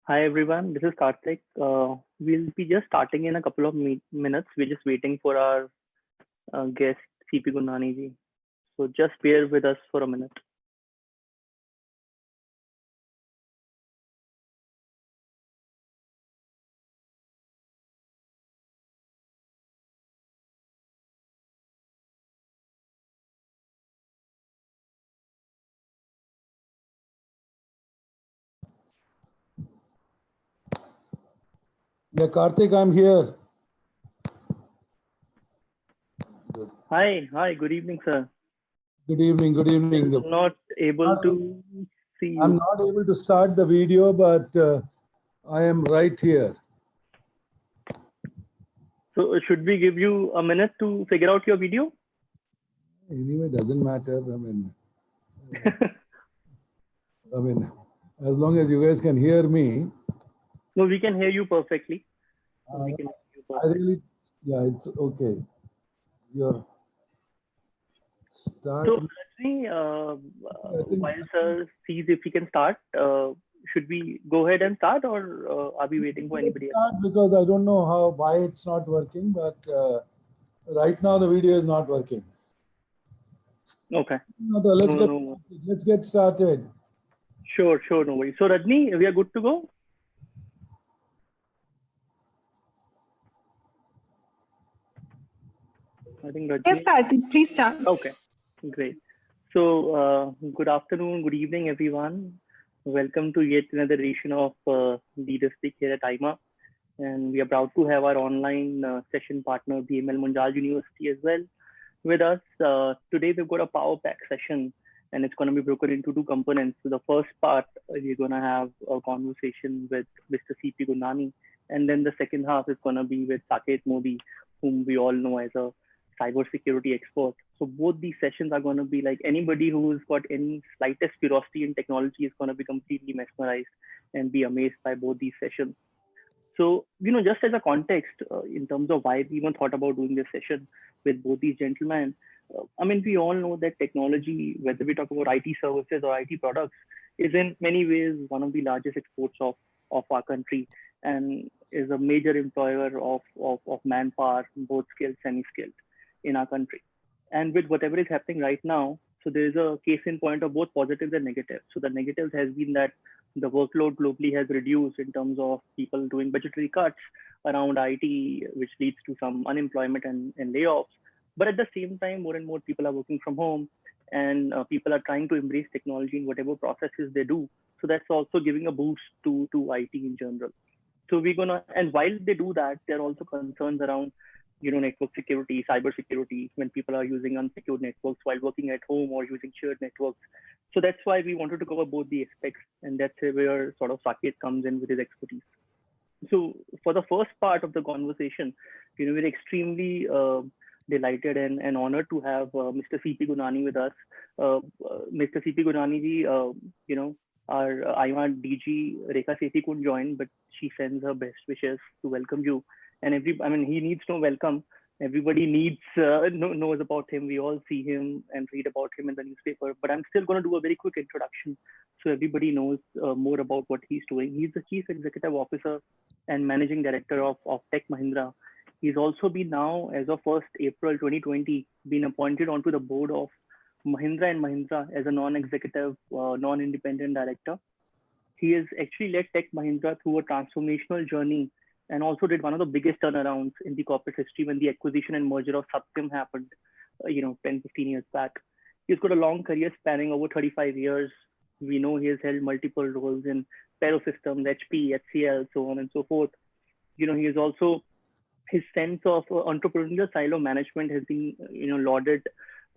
Hi everyone, this is Kartik. We'll be just starting in a couple of minutes. We're just waiting for our guest CP Gurnani ji. So just bear with us for a minute. Yeah, Kartik, I'm here. Hi, good evening, sir. Good evening, good evening. Not able to see I'm you. not able to start the video, but I am right here. So should we give you a minute to figure out your video? Anyway, doesn't matter. I mean, as long as you guys can hear me. No, we can hear you perfectly. We can hear you I perfectly. really, yeah, it's okay. You're So start. let me, I think while sir sees if he can start, should we go ahead and start, or are we waiting for let's anybody else? start because I don't know why it's not working, but right now the video is not working. Okay. No, let's No, get no. let's get started. Sure, no worries. So Rajni, we are good to go? I think Yes, Rajni. Kartik, please start. Okay, great. So good afternoon, good evening, everyone. Welcome to yet another edition of Leader Speak here at AIMA. And we are proud to have our online session partner, BML Munjal University as well with us. Today we've got a power pack session and it's going to be broken into two components. So the first part, we're going to have a conversation with Mr. CP Gurnani. And then the second half is going to be with Saket Modi, whom we all know as a cybersecurity expert. So both these sessions are going to be like anybody who's got any slightest curiosity in technology is going to be completely mesmerized and be amazed by both these sessions. So, just as a context, in terms of why we even thought about doing this session with both these gentlemen, I mean, we all know that technology, whether we talk about IT services or IT products, is in many ways one of the largest exports of our country and is a major employer of manpower, both skilled, semi-skilled in our country. And with whatever is happening right now, so there is a case in point of both positives and negatives. So the negatives has been that the workload globally has reduced in terms of people doing budgetary cuts around IT, which leads to some unemployment and layoffs. But at the same time, more and more people are working from home and people are trying to embrace technology in whatever processes they do. So that's also giving a boost to IT in general. So we're gonna, and while they do that, there are also concerns around, network security, cyber security, when people are using unsecured networks while working at home or using shared networks. So that's why we wanted to cover both the aspects, and that's where sort of Saket comes in with his expertise. So for the first part of the conversation, we're extremely delighted and honored to have Mr. CP Gurnani with us. Mr. CP Gurnani ji, our AIMA DG Rekha Sethi couldn't join, but she sends her best wishes to welcome you. And he needs no welcome. Everybody knows about him. We all see him and read about him in the newspaper. But I'm still going to do a very quick introduction so everybody knows more about what he's doing. He's the Chief Executive Officer and Managing Director of Tech Mahindra. He's also been now, as of 1st April 2020, been appointed onto the board of Mahindra and Mahindra as a non-executive, non-independent director. He has actually led Tech Mahindra through a transformational journey and also did one of the biggest turnarounds in the corporate history when the acquisition and merger of Satyam happened, 10, 15 years back. He's got a long career spanning over 35 years. We know he has held multiple roles in Pero Systems, HP, HCL, so on and so forth. He is also, his sense of entrepreneurial silo management has been, lauded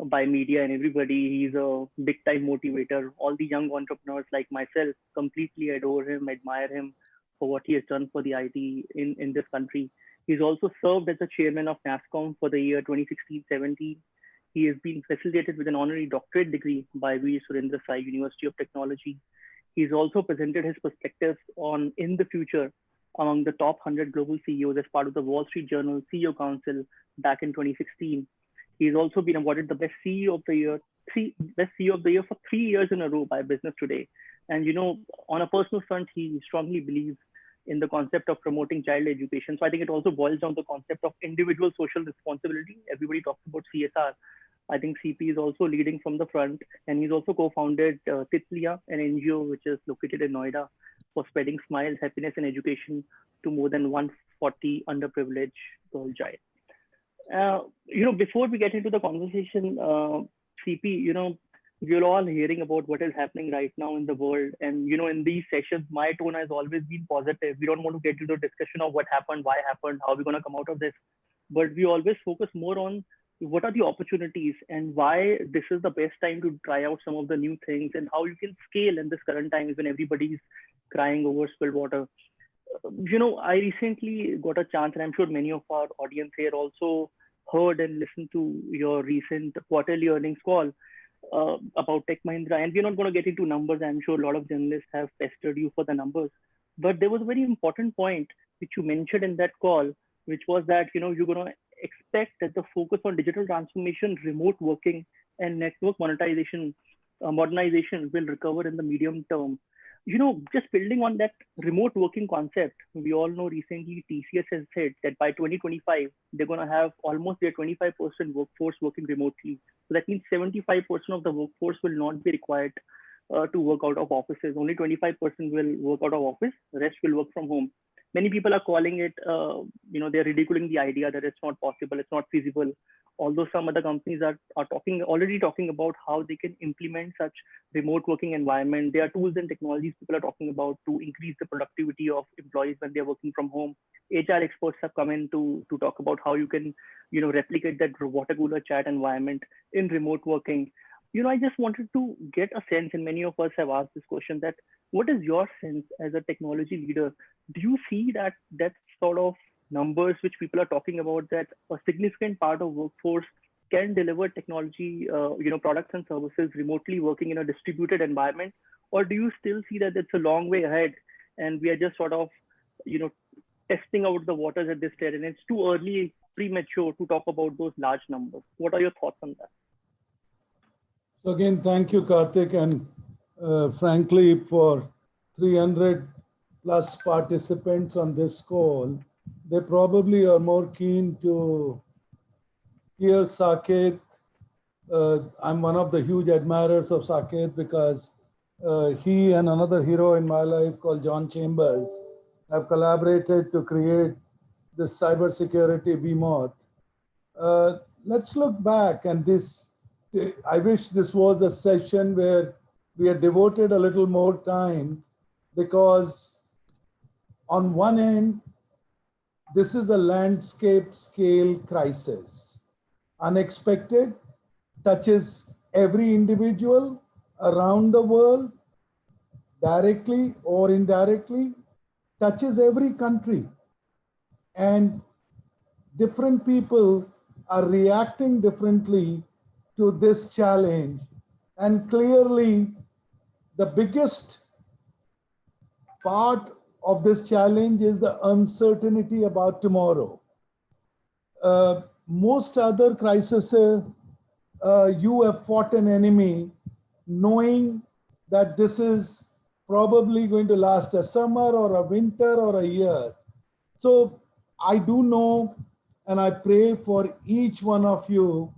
by media and everybody. He's a big time motivator. All the young entrepreneurs like myself completely adore him, admire him for what he has done for the IT in this country. He's also served as the chairman of NASSCOM for the year 2016-17. He has been facilitated with an honorary doctorate degree by V. Surendra Sai, University of Technology. He's also presented his perspectives on in the future among the top 100 global CEOs as part of the Wall Street Journal CEO Council back in 2016. He's also been awarded the best CEO of the year, best CEO of the year for 3 years in a row by Business Today. And, on a personal front, he strongly believes in the concept of promoting child education. So I think it also boils down to the concept of individual social responsibility. Everybody talks about CSR. I think CP is also leading from the front, and he's also co-founded Titliya, an NGO which is located in Noida, for spreading smiles, happiness, and education to more than 140 underprivileged girl child. Before we get into the conversation, CP, we're all hearing about what is happening right now in the world. And, in these sessions, my tone has always been positive. We don't want to get into the discussion of what happened, why happened, how we're going to come out of this. But we always focus more on what are the opportunities and why this is the best time to try out some of the new things and how you can scale in this current times when everybody's crying over spilled water. I recently got a chance, and I'm sure many of our audience here also heard and listened to your recent quarterly earnings call about Tech Mahindra. And we're not going to get into numbers. I'm sure a lot of journalists have pestered you for the numbers. But there was a very important point which you mentioned in that call, which was that you're going to expect that the focus on digital transformation, remote working, and network modernization will recover in the medium term. Just building on that remote working concept, we all know recently TCS has said that by 2025, they're going to have almost their 25% workforce working remotely. So that means 75% of the workforce will not be required to work out of offices. Only 25% will work out of office, the rest will work from home. Many people are calling it, they're ridiculing the idea that it's not possible, it's not feasible. Although some other companies are already talking about how they can implement such remote working environment. There are tools and technologies people are talking about to increase the productivity of employees when they're working from home. HR experts have come in to talk about how you can, replicate that water cooler chat environment in remote working. I just wanted to get a sense, and many of us have asked this question, that what is your sense as a technology leader? Do you see that sort of numbers which people are talking about, that a significant part of workforce can deliver technology, products and services remotely working in a distributed environment? Or do you still see that it's a long way ahead and we are just sort of, testing out the waters at this stage and it's too early, premature to talk about those large numbers? What are your thoughts on that? So again, thank you, Kartik, and frankly, for 300 plus participants on this call, they probably are more keen to hear Saket. I'm one of the huge admirers of Saket because he and another hero in my life called John Chambers have collaborated to create this cybersecurity behemoth. Let's look back, and I wish this was a session where we had devoted a little more time, because on one end, this is a landscape scale crisis. Unexpected, touches every individual around the world, directly or indirectly, touches every country. And different people are reacting differently to this challenge. And clearly, the biggest part of this challenge is the uncertainty about tomorrow. Most other crises, you have fought an enemy knowing that this is probably going to last a summer or a winter or a year. So I do know, and I pray for each one of you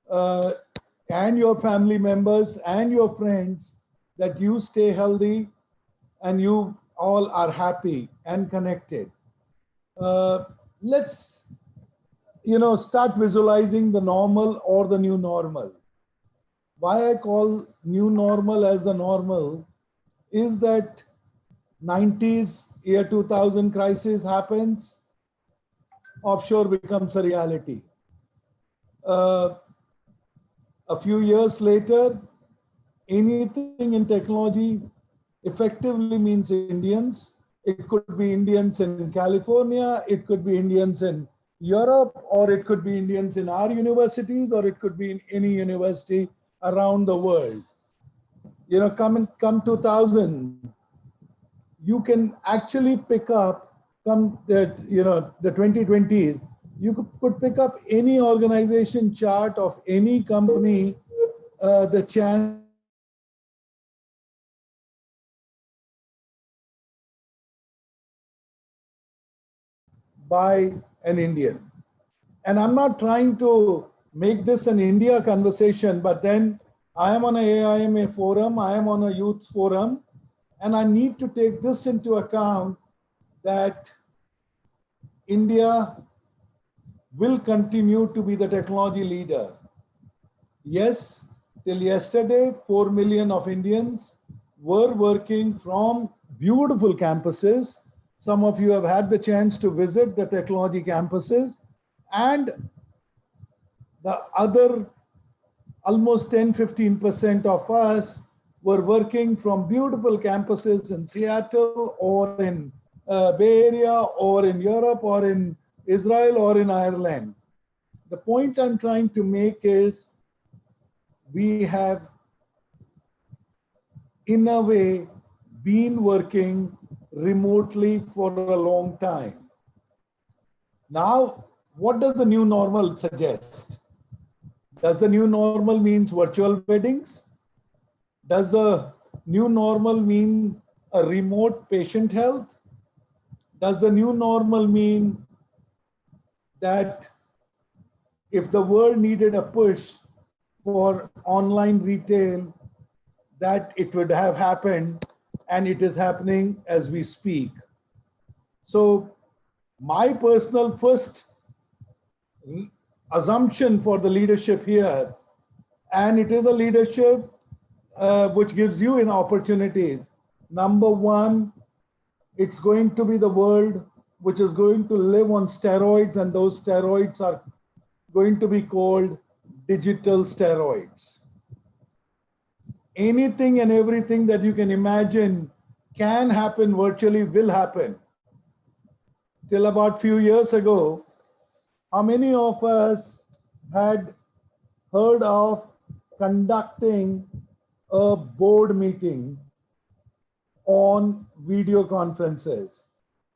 and your family members and your friends that you stay healthy and you all are happy and connected. Let's start visualizing the normal or the new normal. Why I call new normal as the normal is that 90s, year 2000 crisis happens, offshore becomes a reality. A few years later, anything in technology effectively means Indians. It could be Indians in California, it could be Indians in Europe, or it could be Indians in our universities, or it could be in any university around the world. Come 2000, you can actually pick up, the 2020s, you could pick up any organization chart of any company, the chance by an Indian. And I'm not trying to make this an India conversation, but then I am on a AIMA forum, I am on a youth forum, and I need to take this into account that India will continue to be the technology leader. Yes, till yesterday, 4 million of Indians were working from beautiful campuses. Some of you have had the chance to visit the technology campuses, and the other almost 10-15% of us were working from beautiful campuses in Seattle or in Bay Area or in Europe or in Israel or in Ireland. The point I'm trying to make is we have, in a way, been working remotely for a long time. Now, what does the new normal suggest? Does the new normal means virtual weddings? Does the new normal mean a remote patient health? Does the new normal mean that if the world needed a push for online retail, that it would have happened, and it is happening as we speak? So my personal first assumption for the leadership here, and it is a leadership which gives you in opportunities. Number one, it's going to be the world which is going to live on steroids, and those steroids are going to be called digital steroids. Anything and everything that you can imagine can happen virtually will happen. Till about few years ago, how many of us had heard of conducting a board meeting on video conferences?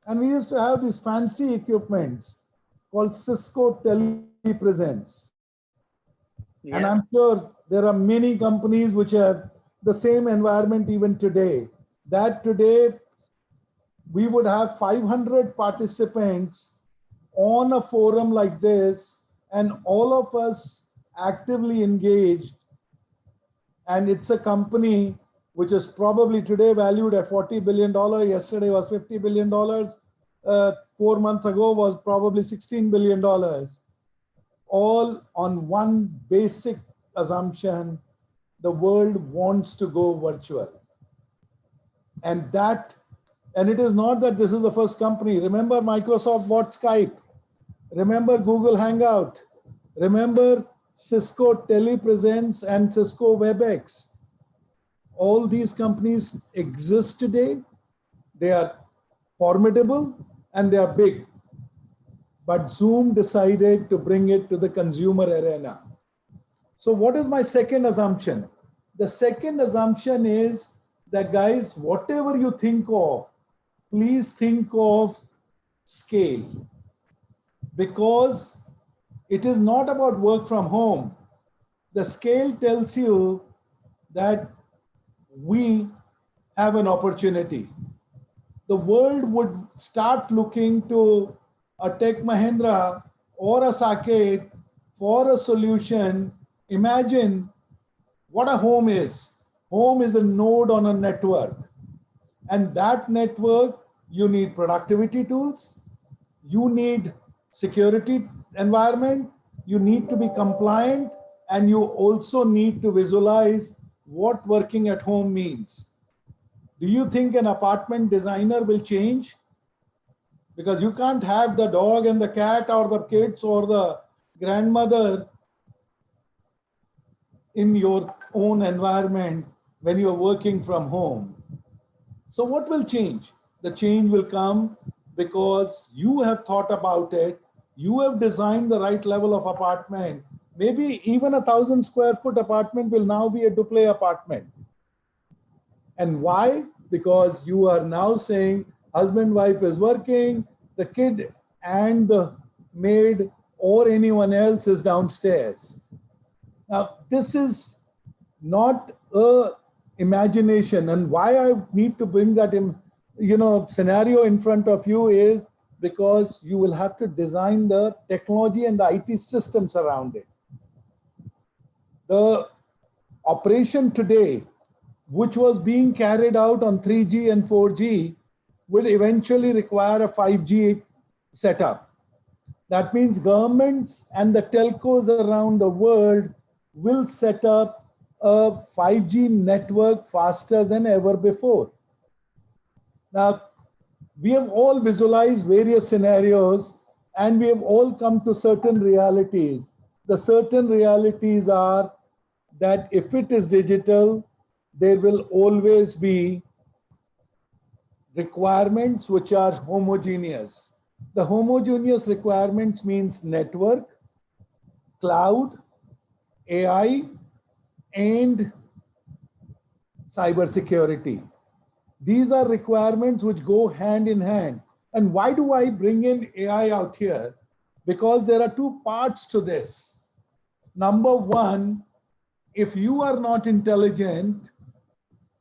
And we used to have these fancy equipments called Cisco Telepresence. Yeah. And I'm sure there are many companies which have the same environment even today. That today we would have 500 participants on a forum like this, and all of us actively engaged. And it's a company which is probably today valued at $40 billion. Yesterday was $50 billion. 4 months ago was probably $16 billion. All on one basic assumption: the world wants to go virtual. And it is not that this is the first company. Remember, Microsoft bought Skype. Remember, Google Hangout. Remember, Cisco Telepresence and Cisco WebEx. All these companies exist today. They are formidable and they are big. But Zoom decided to bring it to the consumer arena. So what is my second assumption? The second assumption is that, guys, whatever you think of, please think of scale. Because it is not about work from home. The scale tells you that we have an opportunity. The world would start looking to a Tech Mahindra or a Saket for a solution. Imagine what a home is. Home is a node on a network. And that network, you need productivity tools, you need security environment, you need to be compliant, and you also need to visualize what working at home means. Do you think an apartment designer will change? Because you can't have the dog and the cat or the kids or the grandmother in your own environment when you're working from home. So what will change? The change will come because you have thought about it. You have designed the right level of apartment. Maybe even 1,000 square foot apartment will now be a duplex apartment. And why? Because you are now saying husband, wife is working, the kid and the maid or anyone else is downstairs. Now, this is not a imagination. And why I need to bring that in, scenario in front of you is because you will have to design the technology and the IT systems around it. The operation today, which was being carried out on 3G and 4G, will eventually require a 5G setup. That means governments and the telcos around the world will set up a 5G network faster than ever before. Now, we have all visualized various scenarios and we have all come to certain realities. The certain realities are that if it is digital, there will always be requirements which are homogeneous. The homogeneous requirements means network, cloud, AI, and cybersecurity. These are requirements which go hand in hand. And why do I bring in AI out here? Because there are two parts to this. Number one, if you are not intelligent,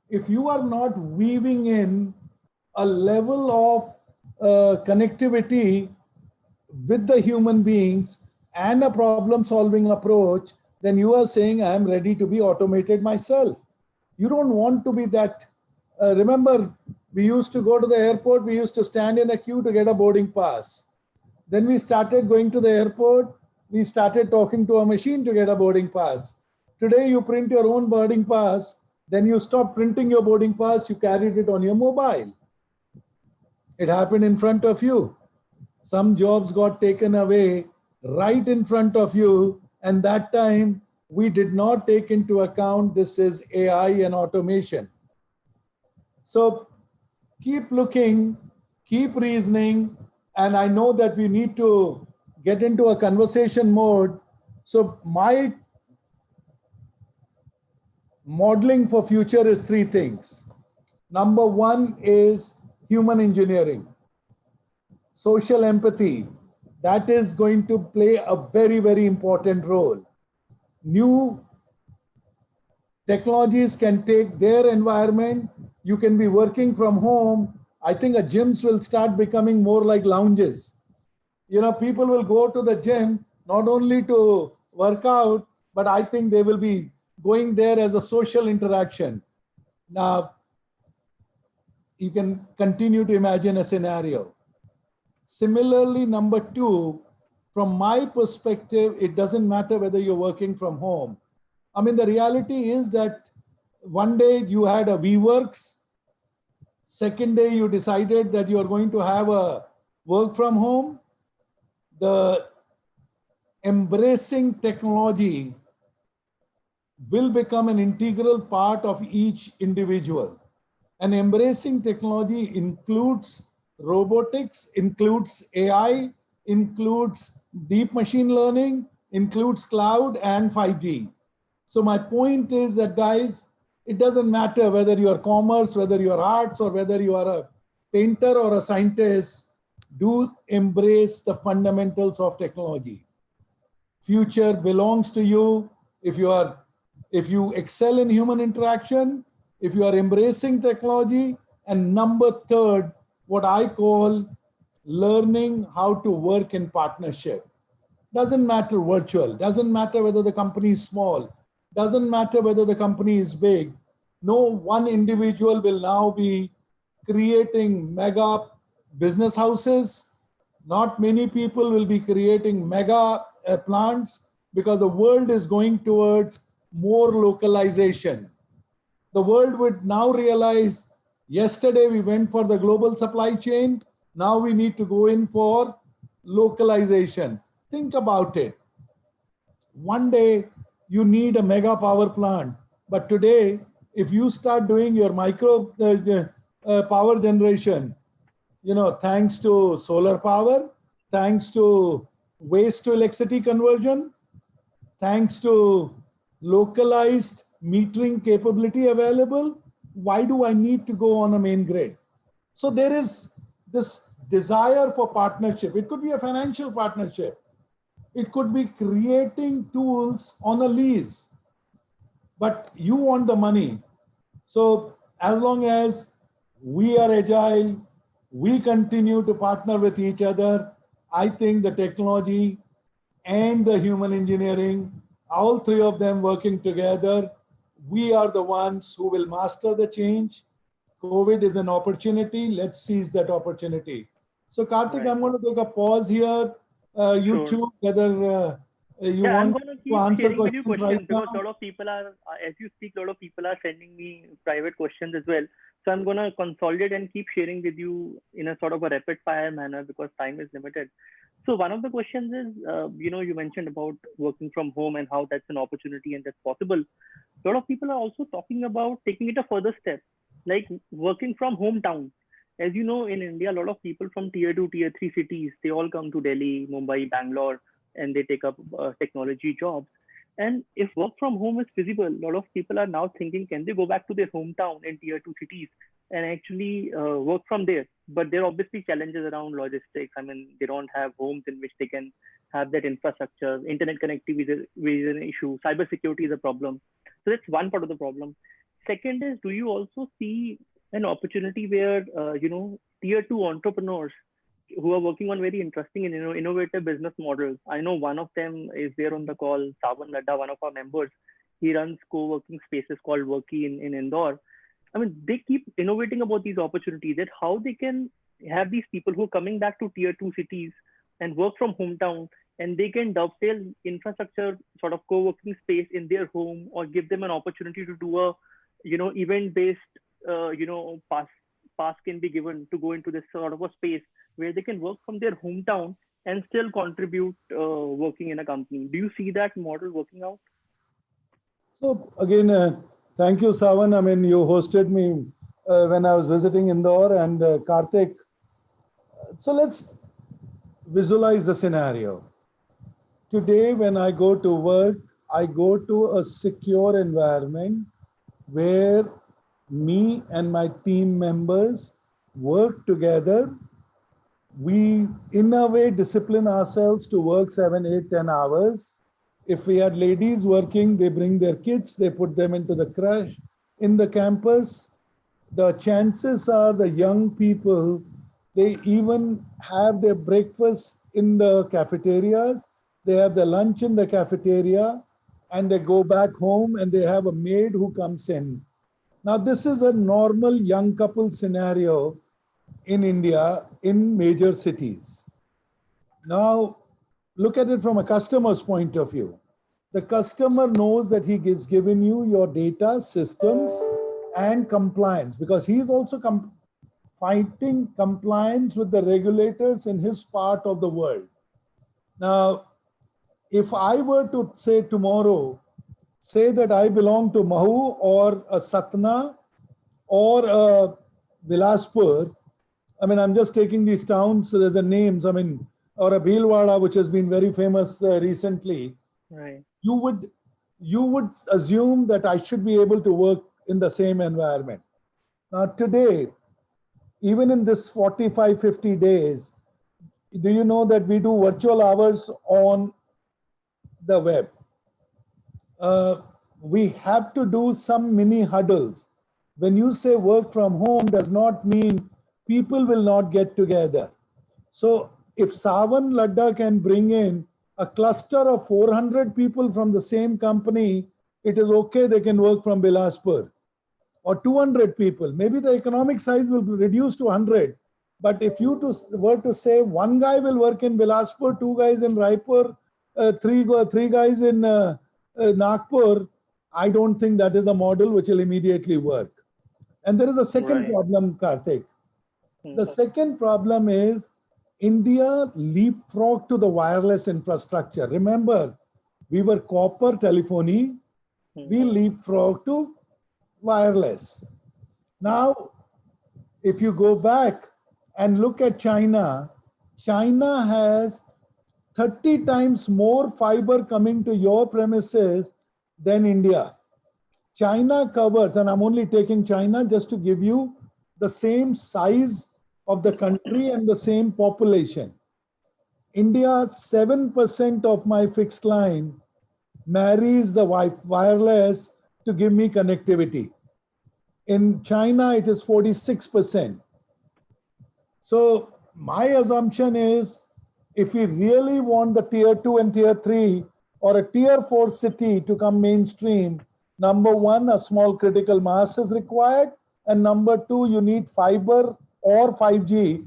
if you are not weaving in a level of connectivity with the human beings and a problem solving approach, then you are saying, I am ready to be automated myself. You don't want to be that. Remember, we used to go to the airport, we used to stand in a queue to get a boarding pass. Then we started going to the airport, we started talking to a machine to get a boarding pass. Today, you print your own boarding pass, then you stop printing your boarding pass, you carried it on your mobile. It happened in front of you. Some jobs got taken away right in front of you, and that time we did not take into account this is AI and automation. So keep looking, keep reasoning, and I know that we need to get into a conversation mode. So my modeling for future is three things. Number one is human engineering, social empathy. That is going to play a very, very important role. New technologies can take their environment. You can be working from home. I think gyms will start becoming more like lounges. You know, people will go to the gym not only to work out, but I think they will be going there as a social interaction. Now, you can continue to imagine a scenario. Similarly, number two, from my perspective, it doesn't matter whether you're working from home. I mean, the reality is that one day you had a WeWorks, second day you decided that you are going to have a work from home. The embracing technology will become an integral part of each individual. And embracing technology includes robotics, includes AI, includes deep machine learning, includes cloud and 5G. So my point is that, guys, it doesn't matter whether you are commerce, whether you are arts, or whether you are a painter or a scientist, do embrace the fundamentals of technology. Future belongs to you. If you excel in human interaction, if you are embracing technology, and number third, what I call learning how to work in partnership. Doesn't matter virtual, doesn't matter whether the company is small, doesn't matter whether the company is big. No one individual will now be creating mega business houses. Not many people will be creating mega plants, because the world is going towards more localization. The world would now realize, yesterday we went for the global supply chain, now we need to go in for localization. Think about it. One day you need a mega power plant, but today, if you start doing your micro power generation, you know, thanks to solar power, thanks to waste to electricity conversion, thanks to localized metering capability available, why do I need to go on a main grid? So there is this desire for partnership. It could be a financial partnership. It could be creating tools on a lease, but you want the money. So as long as we are agile, We continue to partner with each other. I think the technology and the human engineering, all three of them working together, we are the ones who will master the change. COVID is an opportunity. Let's seize that opportunity. So Kartik, Right. I'm going to take a pause here. You Sure. choose whether you Yeah, I'm want gonna to keep answer sharing with you questions right questions because a now. lot of people are, as you speak, a lot of people are sending me private questions as well. So I'm gonna consolidate and keep sharing with you in a sort of a rapid fire manner because time is limited. So one of the questions is, you mentioned about working from home and how that's an opportunity and that's possible. A lot of people are also talking about taking it a further step, like working from hometown. As you know, in India, a lot of people from tier two, tier three cities, they all come to Delhi, Mumbai, Bangalore, and they take up technology jobs. And if work from home is feasible, a lot of people are now thinking, can they go back to their hometown in tier two cities and actually work from there? But there are obviously challenges around logistics. I mean, they don't have homes in which they can have that infrastructure. Internet connectivity is an issue. Cybersecurity is a problem. So that's one part of the problem. Second is, do you also see an opportunity where tier two entrepreneurs who are working on very interesting and innovative business models? I know one of them is there on the call, Savan Ladda, one of our members. He runs co-working spaces called Worky in Indore. I mean, they keep innovating about these opportunities, that how they can have these people who are coming back to tier two cities and work from hometown, and they can dovetail infrastructure sort of co-working space in their home, or give them an opportunity to do a event based pass can be given to go into this sort of a space where they can work from their hometown and still contribute working in a company. Do you see that model working out? So again, thank you, Savan. I mean, you hosted me when I was visiting Indore, and Kartik. So let's visualize the scenario. Today, when I go to work, I go to a secure environment where me and my team members work together. We, in a way, discipline ourselves to work 7, 8, 10 hours. If we had ladies working, they bring their kids, they put them into the crash in the campus. The chances are the young people, they even have their breakfast in the cafeterias, they have their lunch in the cafeteria, and they go back home and they have a maid who comes in. Now, this is a normal young couple scenario in India in major cities. Now, look at it from a customer's point of view. The customer knows that he is giving you your data, systems, and compliance, because he is also fighting compliance with the regulators in his part of the world. Now, if I were to say tomorrow, say that I belong to Mahu or a Satna or a Bilaspur, I mean, I'm just taking these towns, so there's a names, I mean, or a Bhilwara, which has been very famous recently. Right. You would assume that I should be able to work in the same environment. Now today, even in this 45, 50 days, do you know that we do virtual hours on the web? We have to do some mini huddles. When you say work from home, does not mean people will not get together. So if Savan Ladda can bring in a cluster of 400 people from the same company, it is okay, they can work from Bilaspur. Or 200 people, maybe the economic size will reduce to 100. But if you were to say one guy will work in Bilaspur, two guys in Raipur, three guys in Nagpur, I don't think that is a model which will immediately work. And there is a second Right. problem, Kartik. The Hmm. second problem is India leapfrogged to the wireless infrastructure. Remember, we were copper telephony, we Hmm. leapfrogged to wireless. Now, if you go back and look at China, China has 30 times more fiber coming to your premises than India. China covers, and I'm only taking China just to give you the same size of the country and the same population. India, 7% of my fixed line marries the wireless to give me connectivity. In China, it is 46%. So my assumption is, if we really want the tier 2 and tier 3 or a tier 4 city to come mainstream, number one, a small critical mass is required. And number two, you need fiber or 5G.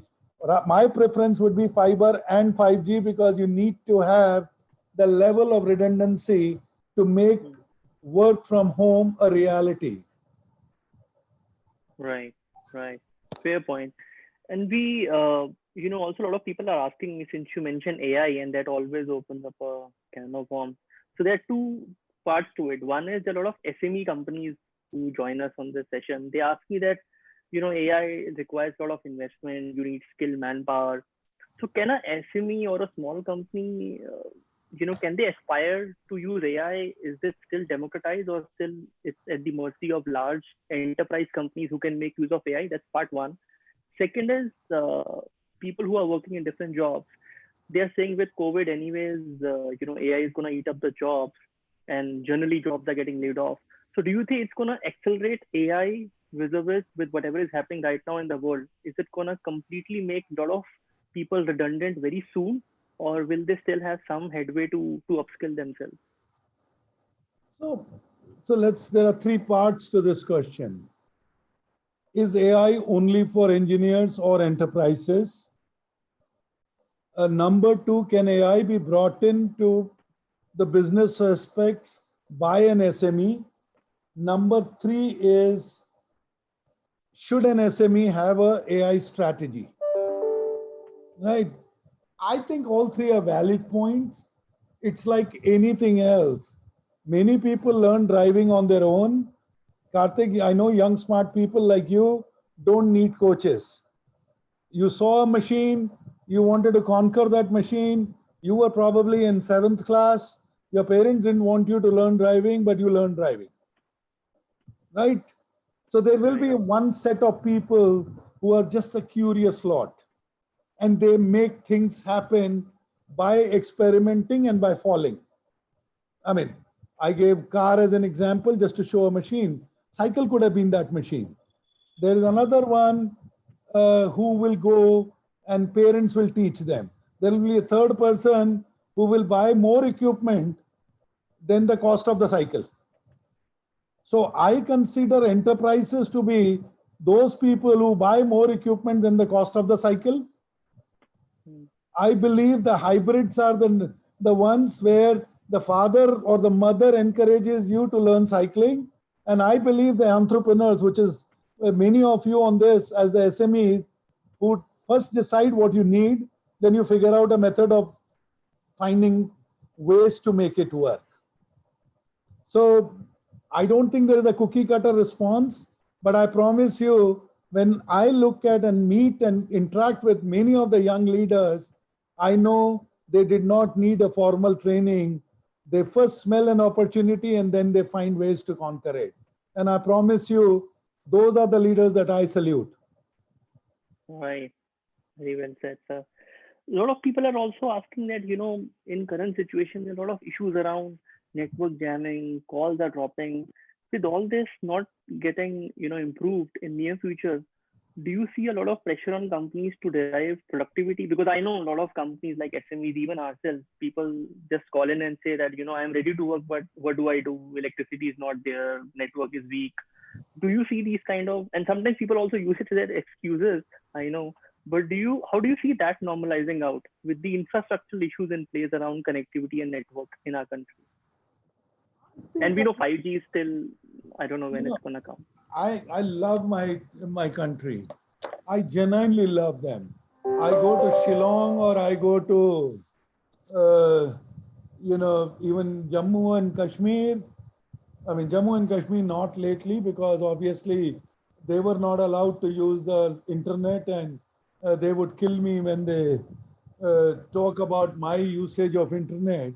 My preference would be fiber and 5G, because you need to have the level of redundancy to make work from home a reality. Right, right. Fair point. And also a lot of people are asking me, since you mentioned AI, and that always opens up a can of worms. So there are two parts to it. One is there are a lot of SME companies who join us on this session. They ask me that, AI requires a lot of investment. You need skilled manpower. So can a SME or a small company, can they aspire to use AI? Is this still democratized, or still it's at the mercy of large enterprise companies who can make use of AI? That's part one. Second is people who are working in different jobs. They are saying with COVID, anyways, AI is going to eat up the jobs, and generally jobs are getting laid off. So, do you think it's going to accelerate AI vis-a-vis with whatever is happening right now in the world? Is it going to completely make a lot of people redundant very soon, or will they still have some headway to upskill themselves? So, there are three parts to this question. Is AI only for engineers or enterprises? Number two, can AI be brought into the business aspects by an SME? Number three is, should an SME have a AI strategy? Right? I think all three are valid points. It's like anything else. Many people learn driving on their own. Kartik, I know young smart people like you don't need coaches. You saw a machine, you wanted to conquer that machine. You were probably in 7th class. Your parents didn't want you to learn driving, but you learned driving. Right? So there will be one set of people who are just a curious lot, and they make things happen by experimenting and by falling. I mean, I gave car as an example just to show a machine. Cycle could have been that machine. There is another one who will go and parents will teach them. There will be a third person who will buy more equipment than the cost of the cycle. So I consider enterprises to be those people who buy more equipment than the cost of the cycle. I believe the hybrids are the ones where the father or the mother encourages you to learn cycling. And I believe the entrepreneurs, which is many of you on this as the SMEs, who first decide what you need, then you figure out a method of finding ways to make it work. So I don't think there is a cookie cutter response, but I promise you, when I look at and meet and interact with many of the young leaders, I know they did not need a formal training. They first smell an opportunity and then they find ways to conquer it. And I promise you, those are the leaders that I salute. Right. Very well said, sir. A lot of people are also asking that, in current situation, there are a lot of issues around network jamming, calls are dropping. With all this not getting, improved in near future, do you see a lot of pressure on companies to derive productivity? Because I know a lot of companies like SMEs, even ourselves, people just call in and say that, I am ready to work, but what do I do? Electricity is not there, network is weak. Do you see these kind of, and sometimes people also use it as excuses, I know, but how do you see that normalizing out with the infrastructural issues in place around connectivity and network in our country? And we know 5G is still, I don't know when it's going to come. I love my country. I genuinely love them. I go to Shillong or I go to, even Jammu and Kashmir. I mean, Jammu and Kashmir not lately, because obviously they were not allowed to use the internet, and they would kill me when they talk about my usage of internet.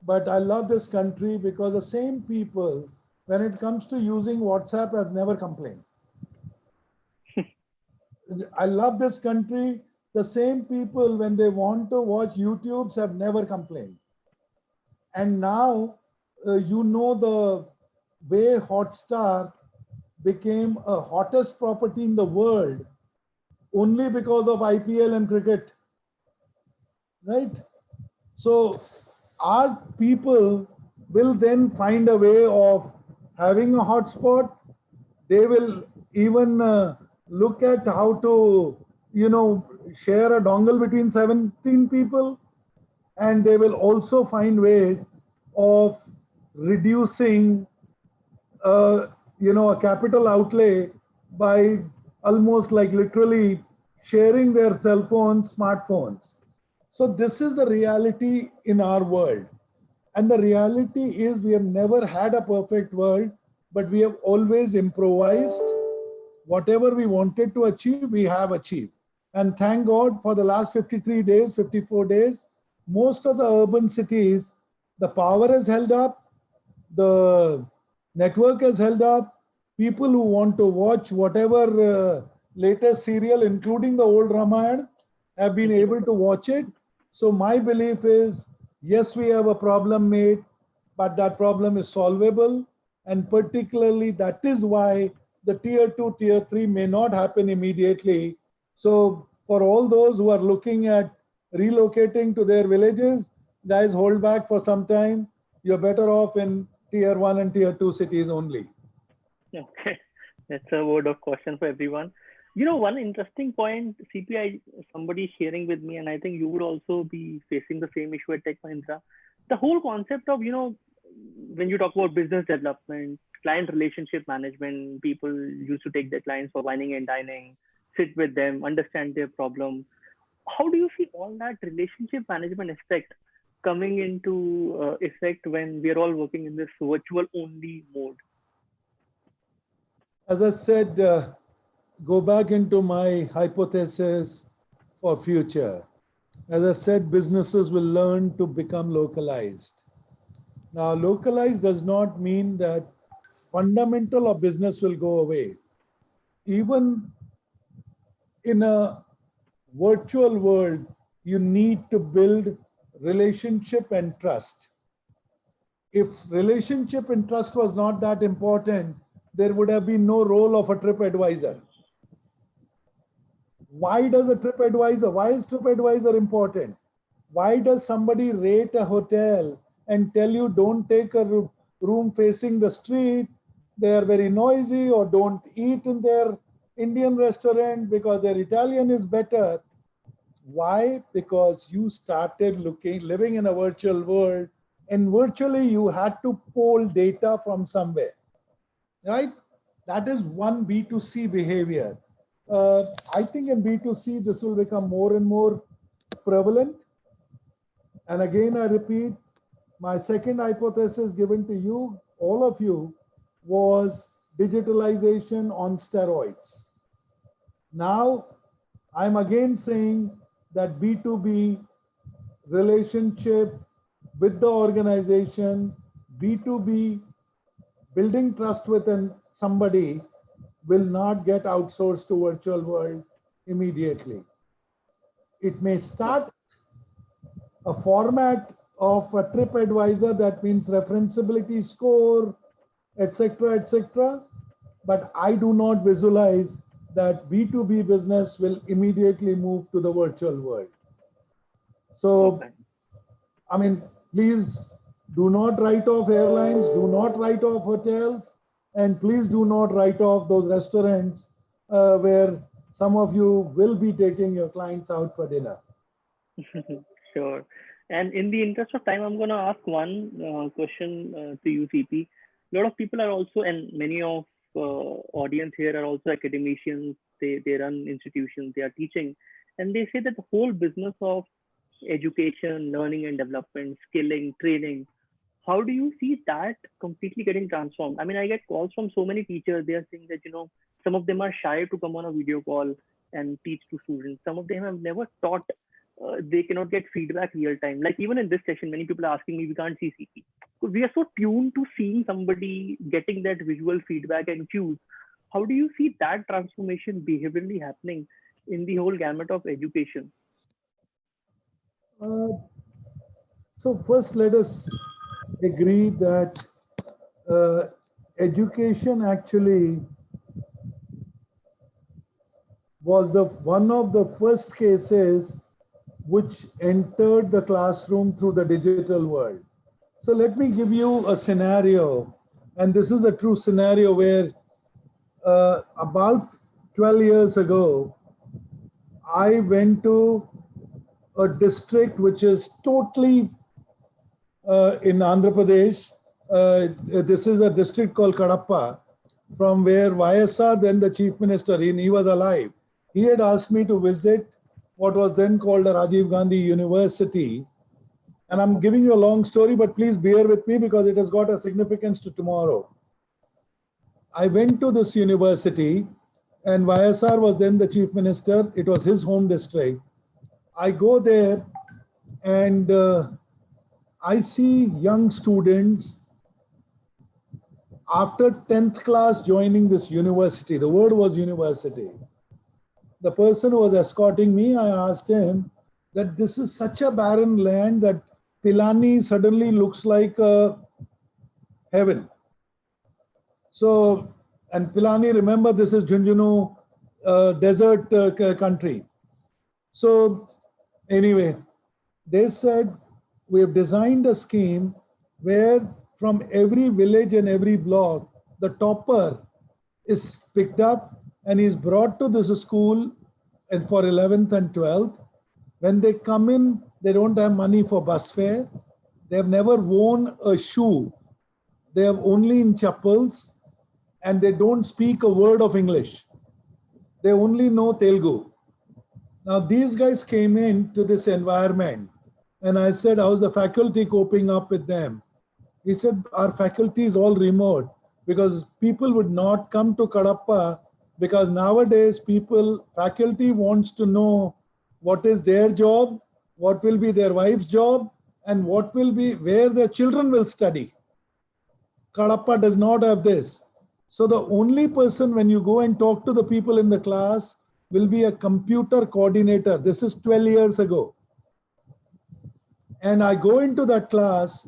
But I love this country because the same people, when it comes to using WhatsApp, have never complained. I love this country. The same people, when they want to watch YouTubes, have never complained. And now, the way Hotstar became a hottest property in the world only because of IPL and cricket, right? So our people will then find a way of having a hotspot. They will even look at how to, share a dongle between 17 people, and they will also find ways of reducing, a capital outlay by almost like literally sharing their cell phones, smartphones. So this is the reality in our world. And the reality is we have never had a perfect world, but we have always improvised. Whatever we wanted to achieve, we have achieved. And thank God for the last 53 days, 54 days, most of the urban cities, the power has held up, the network has held up. People who want to watch whatever latest serial, including the old Ramayana, have been able to watch it. So my belief is, yes, we have a problem made, but that problem is solvable. And particularly that is why the tier 2, tier 3 may not happen immediately. So for all those who are looking at relocating to their villages, guys, hold back for some time. You're better off in tier 1 and tier 2 cities only. Okay, that's a word of caution for everyone. One interesting point, CPI, somebody sharing with me, and I think you would also be facing the same issue at Tech Mahindra. The whole concept of, when you talk about business development, client relationship management, people used to take their clients for wining and dining, sit with them, understand their problem. How do you see all that relationship management aspect coming into effect when we are all working in this virtual only mode? As I said, go back into my hypothesis for future. As I said, businesses will learn to become localized. Now, localized does not mean that fundamental of business will go away. Even in a virtual world, you need to build relationship and trust. If relationship and trust was not that important, there would have been no role of a trip advisor. Why does a trip advisor, why is trip advisor important? Why does somebody rate a hotel and tell you don't take a room facing the street, they are very noisy, or don't eat in their Indian restaurant because their Italian is better? Why? Because you started living in a virtual world, and virtually you had to pull data from somewhere, right? That is one B2C behavior. I think in B2C, this will become more and more prevalent. And again, I repeat, my second hypothesis given to you, all of you, was digitalization on steroids. Now, I'm again saying that B2B relationship with the organization, B2B building trust within somebody will not get outsourced to virtual world immediately. It may start a format of a trip advisor, that means referenceability score, etc., etc. But I do not visualize that B2B business will immediately move to the virtual world. So, I mean, please do not write off airlines, do not write off hotels, and please do not write off those restaurants where some of you will be taking your clients out for dinner. Sure. And in the interest of time, I'm going to ask one question to you, CP. A lot of people are also, and many of audience here are also academicians. They run institutions, they are teaching, and they say that the whole business of education, learning and development, skilling, training, how do you see that completely getting transformed? I mean, I get calls from so many teachers. They are saying that, some of them are shy to come on a video call and teach to students. Some of them have never taught. They cannot get feedback real time. Like even in this session, many people are asking me, we can't see CP. So we are so tuned to seeing somebody getting that visual feedback and cues. How do you see that transformation behaviorally happening in the whole gamut of education? So first, let us agree that education actually was one of the first cases which entered the classroom through the digital world. So let me give you a scenario, and this is a true scenario where about 12 years ago, I went to a district which is totally in Andhra Pradesh. This is a district called Kadapa, from where YSR, then the chief minister, he was alive. He had asked me to visit what was then called a Rajiv Gandhi University. And I'm giving you a long story, but please bear with me because it has got a significance to tomorrow. I went to this university, and YSR was then the chief minister. It was his home district. I go there, and I see young students after 10th class joining this university. The word was university. The person who was escorting me, I asked him that this is such a barren land that Pilani suddenly looks like heaven. So, and Pilani, remember, this is Junjunu desert country. So anyway, they said, we have designed a scheme where from every village and every block, the topper is picked up and is brought to this school and for 11th and 12th. When they come in, they don't have money for bus fare. They have never worn a shoe. They have only in chappals, and they don't speak a word of English. They only know Telugu. Now, these guys came into this environment, and I said, how's the faculty coping up with them? He said, our faculty is all remote because people would not come to Kadapa because nowadays faculty wants to know what is their job, what will be their wife's job, and what will be where their children will study. Kadapa does not have this. So the only person when you go and talk to the people in the class will be a computer coordinator. This is 12 years ago. And I go into that class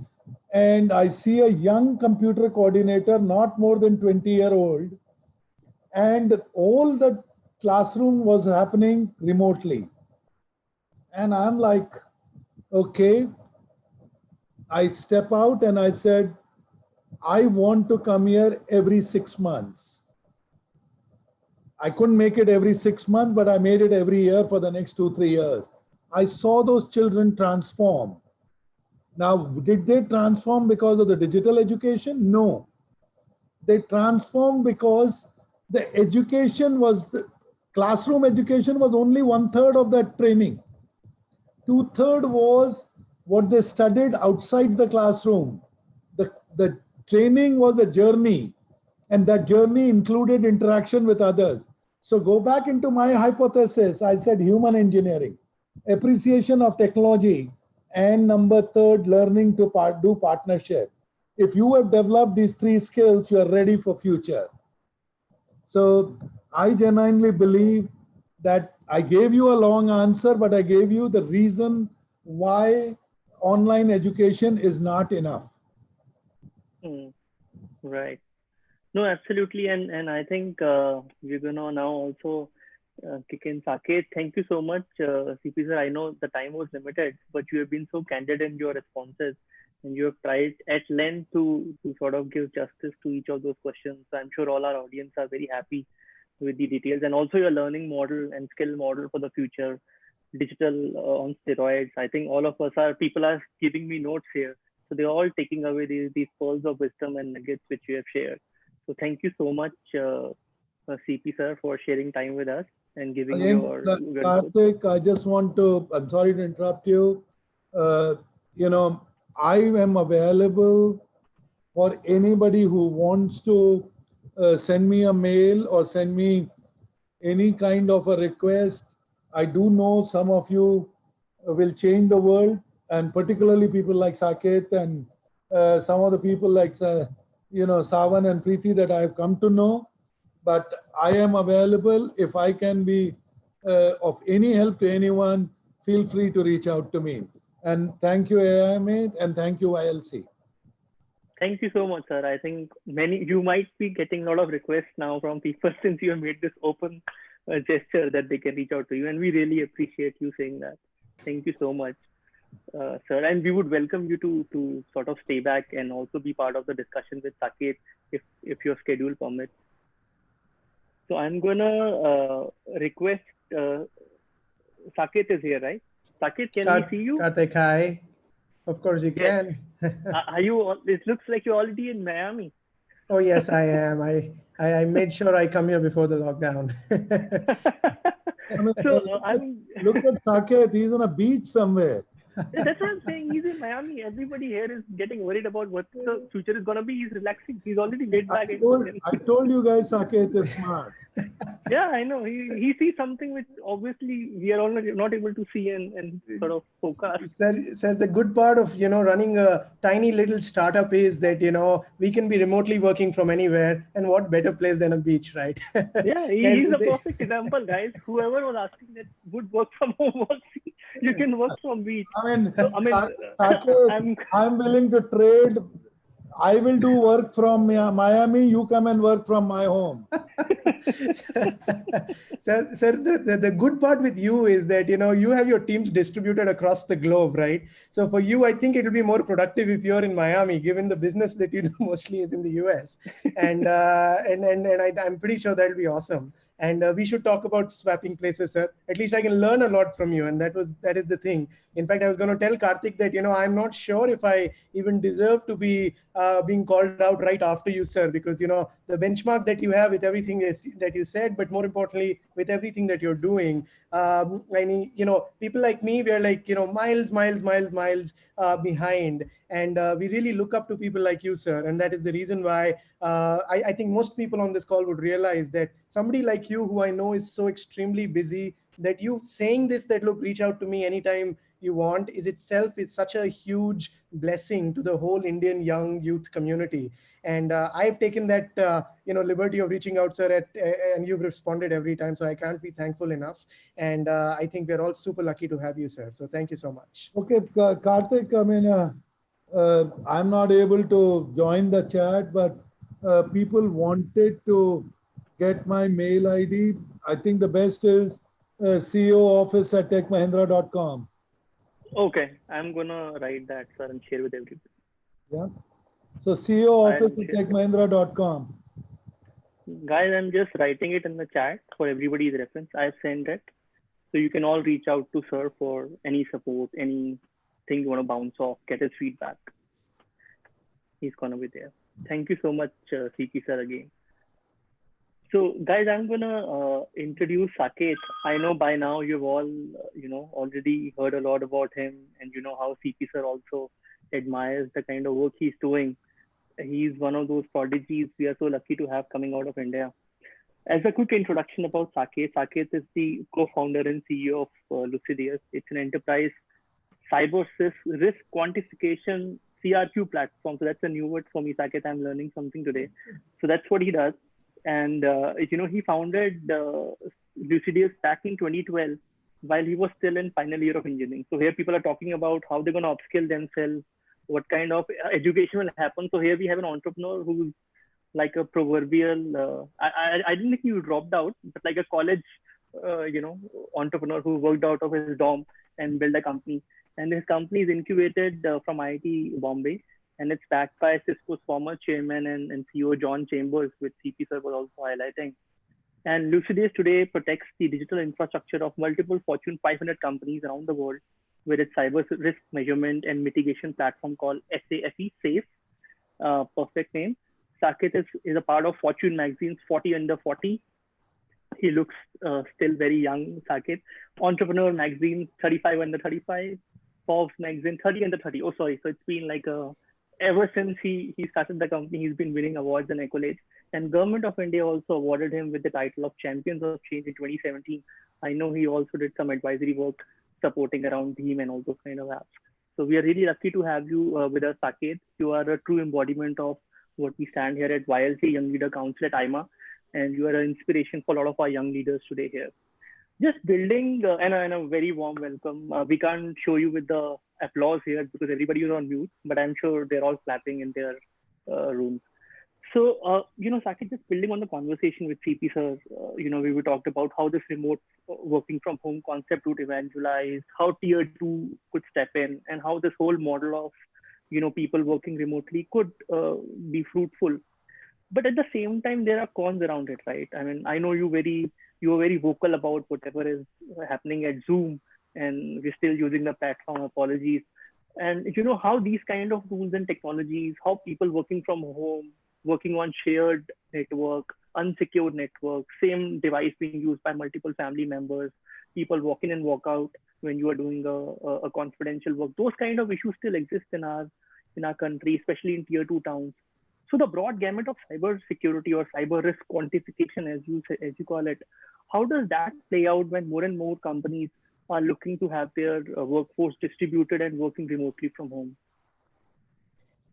and I see a young computer coordinator, not more than 20-year-old. And all the classroom was happening remotely. And I'm like, okay. I step out and I said, I want to come here every 6 months. I couldn't make it every 6 months, but I made it every year for the next 2-3 years. I saw those children transform. Now, did they transform because of the digital education? No. They transformed because the education was, the classroom education was only 1/3 of that training. 2/3 was what they studied outside the classroom. The training was a journey, and that journey included interaction with others. So go back into my hypothesis. I said human engineering, appreciation of technology, and number 3, learning to do partnership. If you have developed these 3 skills, you are ready for future. So I genuinely believe that I gave you a long answer, but I gave you the reason why online education is not enough. Right. No, absolutely. And I think we're going to now also kick in Saket. Thank you so much, CP sir. I know the time was limited, but you have been so candid in your responses and you have tried at length to sort of give justice to each of those questions. So I'm sure all our audience are very happy with the details and also your learning model and skill model for the future, digital on steroids. I think all of us people are giving me notes here. So they're all taking away these pearls of wisdom and nuggets which you have shared. So thank you so much, CP sir, for sharing time with us and giving your Kartik, I just want to, I'm sorry to interrupt you. I am available for anybody who wants to send me a mail or send me any kind of a request. I do know some of you will change the world, and particularly people like Saket and some of the people like Savan and Preeti that I have come to know. But I am available. If I can be of any help to anyone, feel free to reach out to me. And thank you, AIMA, and thank you, ILC. Thank you so much, sir. I think you might be getting a lot of requests now from people since you have made this open a gesture that they can reach out to you. And we really appreciate you saying that. Thank you so much, sir. And we would welcome you to sort of stay back and also be part of the discussion with Saket if your schedule permits. So I'm gonna request Saket is here, right? Saket, can we see you? Kartik, hi. Of course you Yes. can. Are you? It looks like you're already in Miami. Oh yes, I am. I made sure I come here before the lockdown. I mean, So look at Saket, he's on a beach somewhere. That's what I'm saying. He's in Miami. Everybody here is getting worried about what the future is gonna be. He's relaxing. He's already laid back. I told you guys Saket is smart. Yeah, I know. He sees something which obviously we are all not able to see and sort of focus. Sir, the good part of running a tiny little startup is that we can be remotely working from anywhere, and what better place than a beach, right? Yeah, he's a perfect example, guys. Whoever was asking that would work from home, you can work from beach. I mean, So, Saket, I'm willing to trade. I will do work from Miami. You come and work from my home. Sir, the good part with you is that you have your teams distributed across the globe, right? So for you, I think it will be more productive if you're in Miami, given the business that you do mostly is in the US, and I'm pretty sure that'll be awesome. And we should talk about swapping places, sir. At least I can learn a lot from you, and that is the thing. In fact, I was going to tell Kartik that I'm not sure if I even deserve to be being called out right after you, sir, because the benchmark that you have with everything that you said, but more importantly, with everything that you're doing. I mean, people like me, we're like miles behind, and we really look up to people like you, sir. And that is the reason why I think most people on this call would realize that somebody like you, who I know is so extremely busy, that you saying this, that look, reach out to me anytime you want, is itself is such a huge blessing to the whole Indian young youth community. And I've taken that liberty of reaching out, sir, and you've responded every time, so I can't be thankful enough. And I think we're all super lucky to have you, sir, so thank you so much. Okay, Kartik, I mean, I'm not able to join the chat, but people wanted to get my mail ID. I think the best is CEO office at techmahindra.com. Okay, I'm gonna write that, sir, and share with everybody. Yeah. So CEO office at techmahindra.com. Guys, I'm just writing it in the chat for everybody's reference. I've sent it. So you can all reach out to sir for any support, anything you want to bounce off, get his feedback. He's gonna be there. Thank you so much, CP sir, again. So guys, I'm gonna introduce Saket. I know by now you've all, already heard a lot about him, and you know how CP sir also admires the kind of work he's doing. He's one of those prodigies we are so lucky to have coming out of India. As a quick introduction about Saket, Saket is the co-founder and CEO of Lucideus. It's an enterprise cyber risk quantification CRQ platform. So that's a new word for me, Saket. I'm learning something today. So that's what he does. And, he founded Lucideus back in 2012 while he was still in final year of engineering. So here people are talking about how they're going to upskill themselves, what kind of education will happen. So here we have an entrepreneur who's like a proverbial, I didn't think you dropped out, but like a college, entrepreneur who worked out of his dorm and built a company. And his company is incubated from IIT Bombay, and it's backed by Cisco's former chairman and CEO John Chambers, which CP sir was also highlighting. And Lucideus today protects the digital infrastructure of multiple Fortune 500 companies around the world with its cyber risk measurement and mitigation platform called SAFE, perfect name. Saket is a part of Fortune magazine's 40 under 40. He looks still very young, Saket. Entrepreneur magazine 35 under 35. Forbes magazine 30 under 30. Oh, sorry. So it's been like ever since he started the company, he's been winning awards and accolades. And Government of India also awarded him with the title of Champions of Change in 2017. I know he also did some advisory work supporting around Beam and all those kind of apps. So we are really lucky to have you with us, Saket. You are a true embodiment of what we stand here at YLC Young Leader Council at AIMA, and you are an inspiration for a lot of our young leaders today here. Just building and a very warm welcome. We can't show you with the applause here because everybody is on mute, but I'm sure they're all clapping in their rooms. So, Saket, just building on the conversation with CP sir, we talked about how this remote working from home concept would evangelize, how tier two could step in, and how this whole model of, people working remotely could be fruitful. But at the same time, there are cons around it, right? I mean, I know you are very vocal about whatever is happening at Zoom, and we're still using the platform. Apologies. And how these kind of tools and technologies, how people working from home, working on shared network, unsecured network, same device being used by multiple family members, people walk in and walk out when you are doing a confidential work. Those kind of issues still exist in our country, especially in tier two towns. So the broad gamut of cyber security or cyber risk quantification, as you call it, how does that play out when more and more companies are looking to have their workforce distributed and working remotely from home?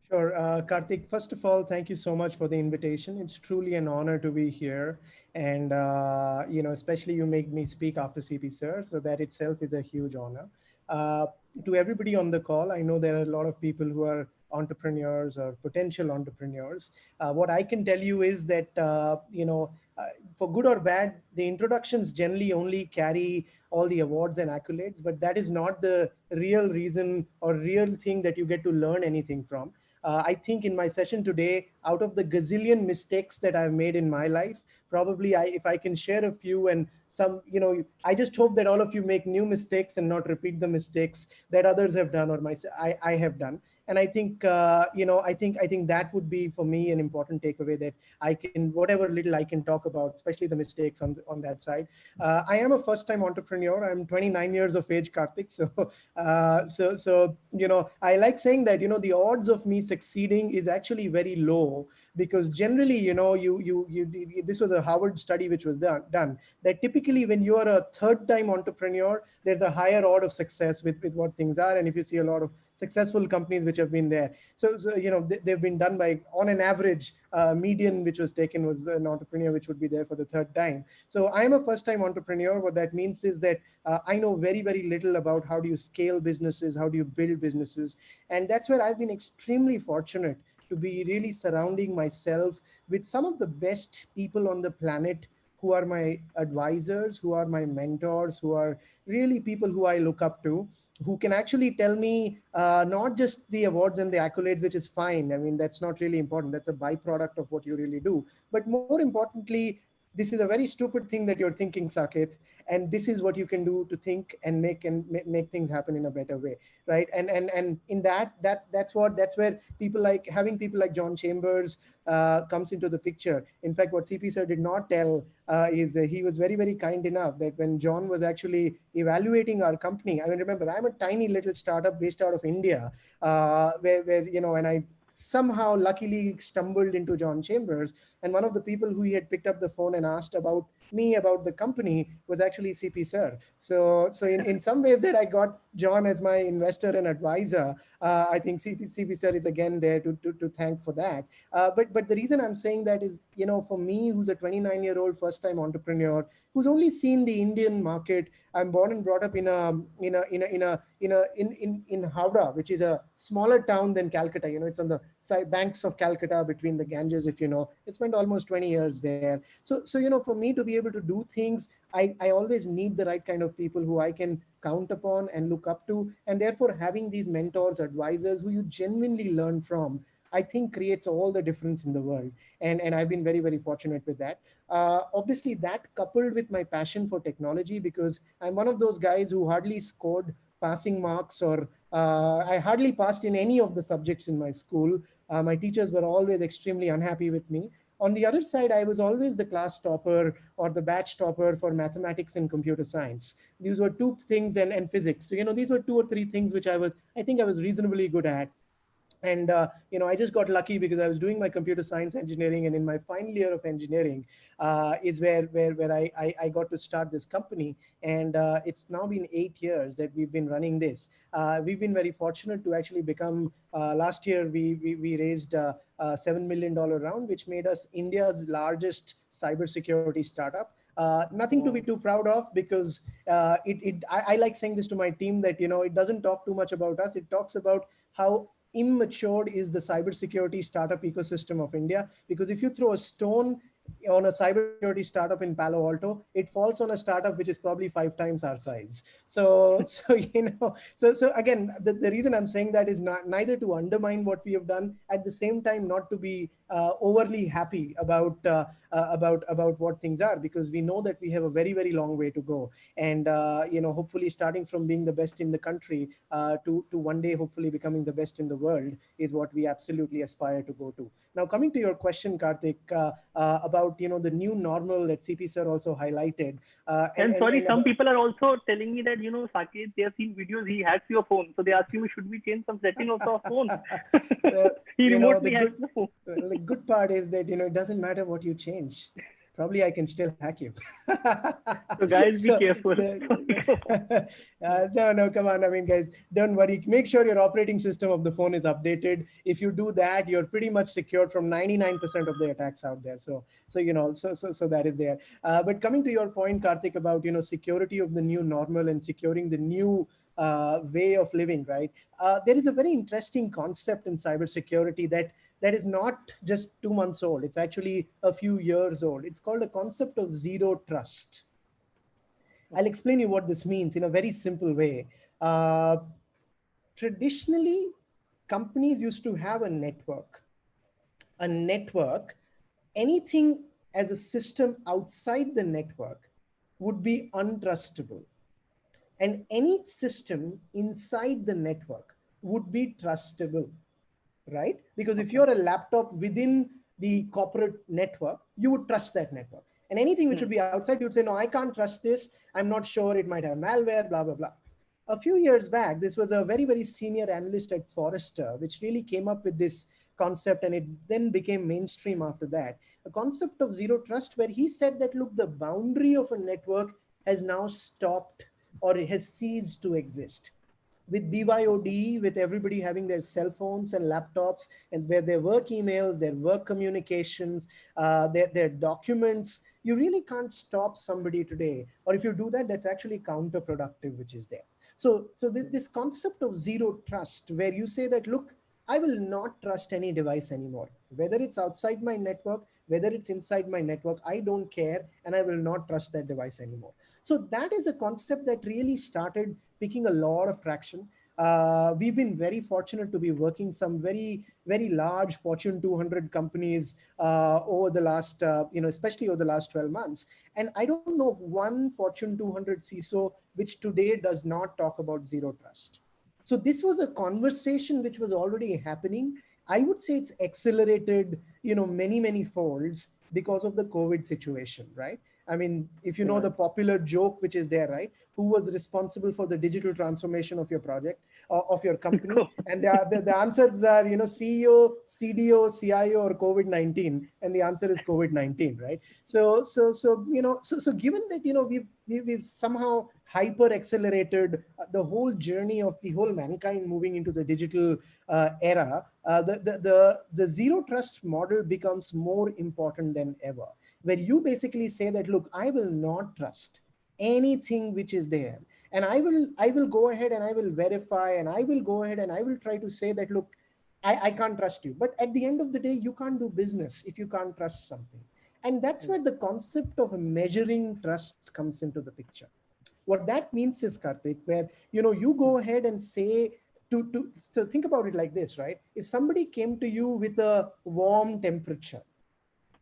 Sure. Kartik, first of all, thank you so much for the invitation. It's truly an honor to be here. And, especially you make me speak after CP Sir. So that itself is a huge honor. Uh, to everybody on the call, I know there are a lot of people who are entrepreneurs or potential entrepreneurs. What I can tell you is that, for good or bad, the introductions generally only carry all the awards and accolades, but that is not the real reason or real thing that you get to learn anything from. I think in my session today, out of the gazillion mistakes that I've made in my life, probably if I can share a few and some, I just hope that all of you make new mistakes and not repeat the mistakes that others have done or I have done. And I think, I think that would be for me an important takeaway that I can, whatever little I can talk about, especially the mistakes on that side. I am a first-time entrepreneur. I'm 29 years of age, Kartik. So I like saying that the odds of me succeeding is actually very low, because generally this was a Harvard study which was done that typically when you are a third-time entrepreneur, there's a higher odd of success with what things are. And if you see a lot of successful companies which have been there, they've been done by, on an average, median which was taken was an entrepreneur which would be there for the third time. So I'm a first-time entrepreneur. What that means is that I know very, very little about how do you scale businesses, how do you build businesses. And that's where I've been extremely fortunate to be really surrounding myself with some of the best people on the planet, who are my advisors, who are my mentors, who are really people who I look up to, who can actually tell me not just the awards and the accolades, which is fine. I mean, that's not really important. That's a byproduct of what you really do. But more importantly, this is a very stupid thing that you're thinking, Saket, and this is what you can do to think and make things happen in a better way, right? And in that's where people like having people like John Chambers comes into the picture. In fact, what CP sir did not tell is he was very, very kind enough that when John was actually evaluating our company, I mean, remember, I'm a tiny little startup based out of India, where and I somehow luckily stumbled into John Chambers. And one of the people who he had picked up the phone and asked about me, about the company, was actually CP sir. So in some ways that I got John as my investor and advisor, I think CP sir is again there to thank for that. But the reason I'm saying that is, for me, who's a 29-year-old first-time entrepreneur, who's only seen the Indian market. I'm born and brought up in Howrah, which is a smaller town than Calcutta. It's on the banks of Calcutta between the Ganges, if you know. I spent almost 20 years there. So for me to be able to do things, I always need the right kind of people who I can count upon and look up to. And therefore, having these mentors, advisors who you genuinely learn from, I think creates all the difference in the world. And I've been very, very fortunate with that. Obviously, that coupled with my passion for technology, because I'm one of those guys who hardly scored passing marks, or I hardly passed in any of the subjects in my school. My teachers were always extremely unhappy with me. On the other side, I was always the class topper or the batch topper for mathematics and computer science. These were two things, and physics. So, these were two or three things which I think I was reasonably good at. And I just got lucky because I was doing my computer science engineering, and in my final year of engineering is where I got to start this company. And it's now been 8 years that we've been running this. We've been very fortunate to actually become, last year we raised $7 million round, which made us India's largest cybersecurity startup. Nothing to be too proud of, because I like saying this to my team that it doesn't talk too much about us. It talks about how immature is the cybersecurity startup ecosystem of India. Because if you throw a stone on a cybersecurity startup in Palo Alto, it falls on a startup which is probably 5 times our size. So so again, the reason I'm saying that is not neither to undermine what we have done, at the same time not to be overly happy about what things are, because we know that we have a very long way to go, and hopefully starting from being the best in the country to one day hopefully becoming the best in the world is what we absolutely aspire to go to. Now, coming to your question, Kartik, about the new normal that CP sir also highlighted. And sorry, some About, people are also telling me that, Saket, they have seen videos, he hacks your phone. So they ask me, should we change some setting of our phone? well, He the remotely hacks the phone. good part is that it doesn't matter what you change. Probably I can still hack you. So guys, be careful. No, come on. I mean, guys, don't worry. Make sure your operating system of the phone is updated. If you do that, you're pretty much secured from 99% of the attacks out there. So that is there. But coming to your point, Kartik, about security of the new normal and securing the new way of living, right? There is a very interesting concept in cybersecurity that is not just 2 months old. It's actually a few years old. It's called a concept of zero trust. I'll explain you what this means in a very simple way. Traditionally, companies used to have a network. A network, anything as a system outside the network would be untrustable. And any system inside the network would be trustable, right? Because if you're a laptop within the corporate network, you would trust that network. And anything which would be outside, you'd say, no, I can't trust this. I'm not sure, it might have malware, blah, blah, blah. A few years back, this was a very senior analyst at Forrester, which really came up with this concept, and it then became mainstream after that. A concept of zero trust, where he said that, look, the boundary of a network has now stopped, or it has ceased to exist. With BYOD, with everybody having their cell phones and laptops, and where their work emails, their work communications, their documents, you really can't stop somebody today. Or if you do that, that's actually counterproductive, which is there. So this concept of zero trust, where you say that, look, I will not trust any device anymore, whether it's outside my network, whether it's inside my network, I don't care, and I will not trust that device anymore. So that is a concept that really started picking a lot of traction. We've been very fortunate to be working some very large Fortune 200 companies over the last, especially over the last 12 months. And I don't know one Fortune 200 CISO which today does not talk about zero trust. So this was a conversation which was already happening. I would say it's accelerated, many folds because of the COVID situation, right? I mean, if you know the popular joke which is there, right? Who was responsible for the digital transformation of your project, of your company? And the answers are, CEO, CDO, CIO, or COVID-19. And the answer is COVID-19, right? So given that, we've somehow hyper accelerated the whole journey of the whole mankind moving into the digital era, the zero trust model becomes more important than ever, where you basically say that, look, I will not trust anything which is there. And I will go ahead and I will verify, and I will go ahead and I will try to say that, look, I can't trust you. But at the end of the day, you can't do business if you can't trust something. And that's where the concept of measuring trust comes into the picture. What that means is, Kartik, where, you go ahead and say, so think about it like this, right? If somebody came to you with a warm temperature,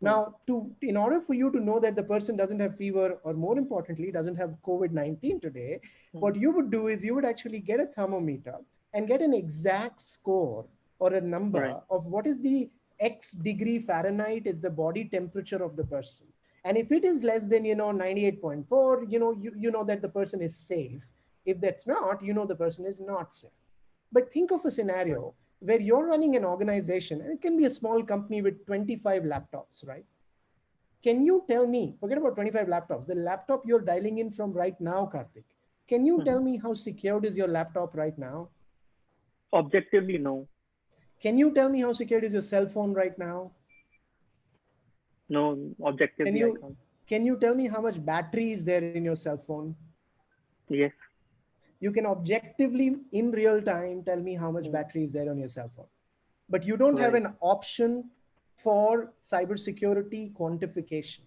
now, in order for you to know that the person doesn't have fever, or more importantly, doesn't have COVID-19 today, what you would do is you would actually get a thermometer and get an exact score or a number of what is the X degree Fahrenheit is the body temperature of the person. And if it is less than, 98.4, you know that the person is safe. If that's not, the person is not safe. But think of a scenario where you're running an organization, and it can be a small company with 25 laptops, right? Can you tell me, forget about 25 laptops, the laptop you're dialing in from right now, Kartik, can you tell me how secured is your laptop right now? Objectively, no. Can you tell me how secured is your cell phone right now? No, objectively, Can you tell me how much battery is there in your cell phone? Yes. You can objectively in real time tell me how much battery is there on your cell phone. But you don't have an option for cybersecurity quantification.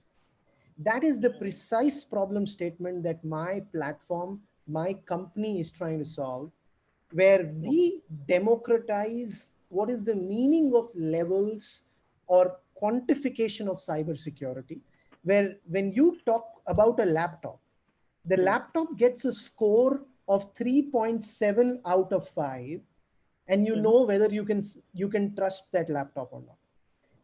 That is the precise problem statement that my platform, my company is trying to solve, where we democratize what is the meaning of levels or quantification of cybersecurity, where when you talk about a laptop, the laptop gets a score of 3.7 out of 5, and you know whether you can trust that laptop or not.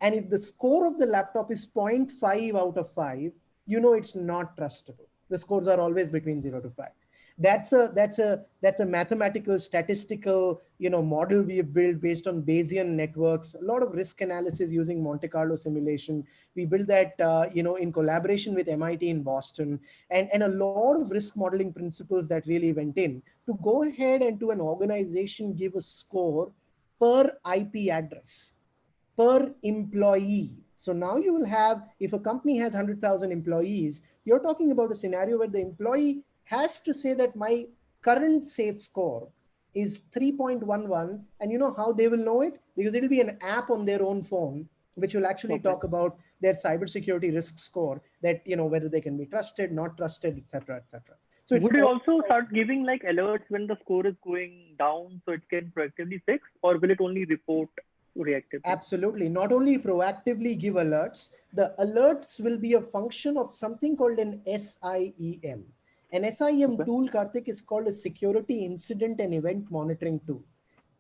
And if the score of the laptop is 0.5 out of 5, you know it's not trustable. The scores are always between 0 to 5. That's a mathematical statistical model we have built based on Bayesian networks, a lot of risk analysis using Monte Carlo simulation. We built that in collaboration with MIT in Boston, and a lot of risk modeling principles that really went in to go ahead and to an organization give a score per IP address, per employee. So now you will have, if a company has 100,000 employees, you're talking about a scenario where the employee has to say that my current safe score is 3.11. And you know how they will know it? Because it'll be an app on their own phone, which will actually talk about their cybersecurity risk score, that, whether they can be trusted, not trusted, et cetera, et cetera. So would it also start giving like alerts when the score is going down so it can proactively fix, or will it only report reactively? Absolutely. Not only proactively give alerts, the alerts will be a function of something called an SIEM. An SIEM tool, Kartik, is called a security incident and event monitoring tool.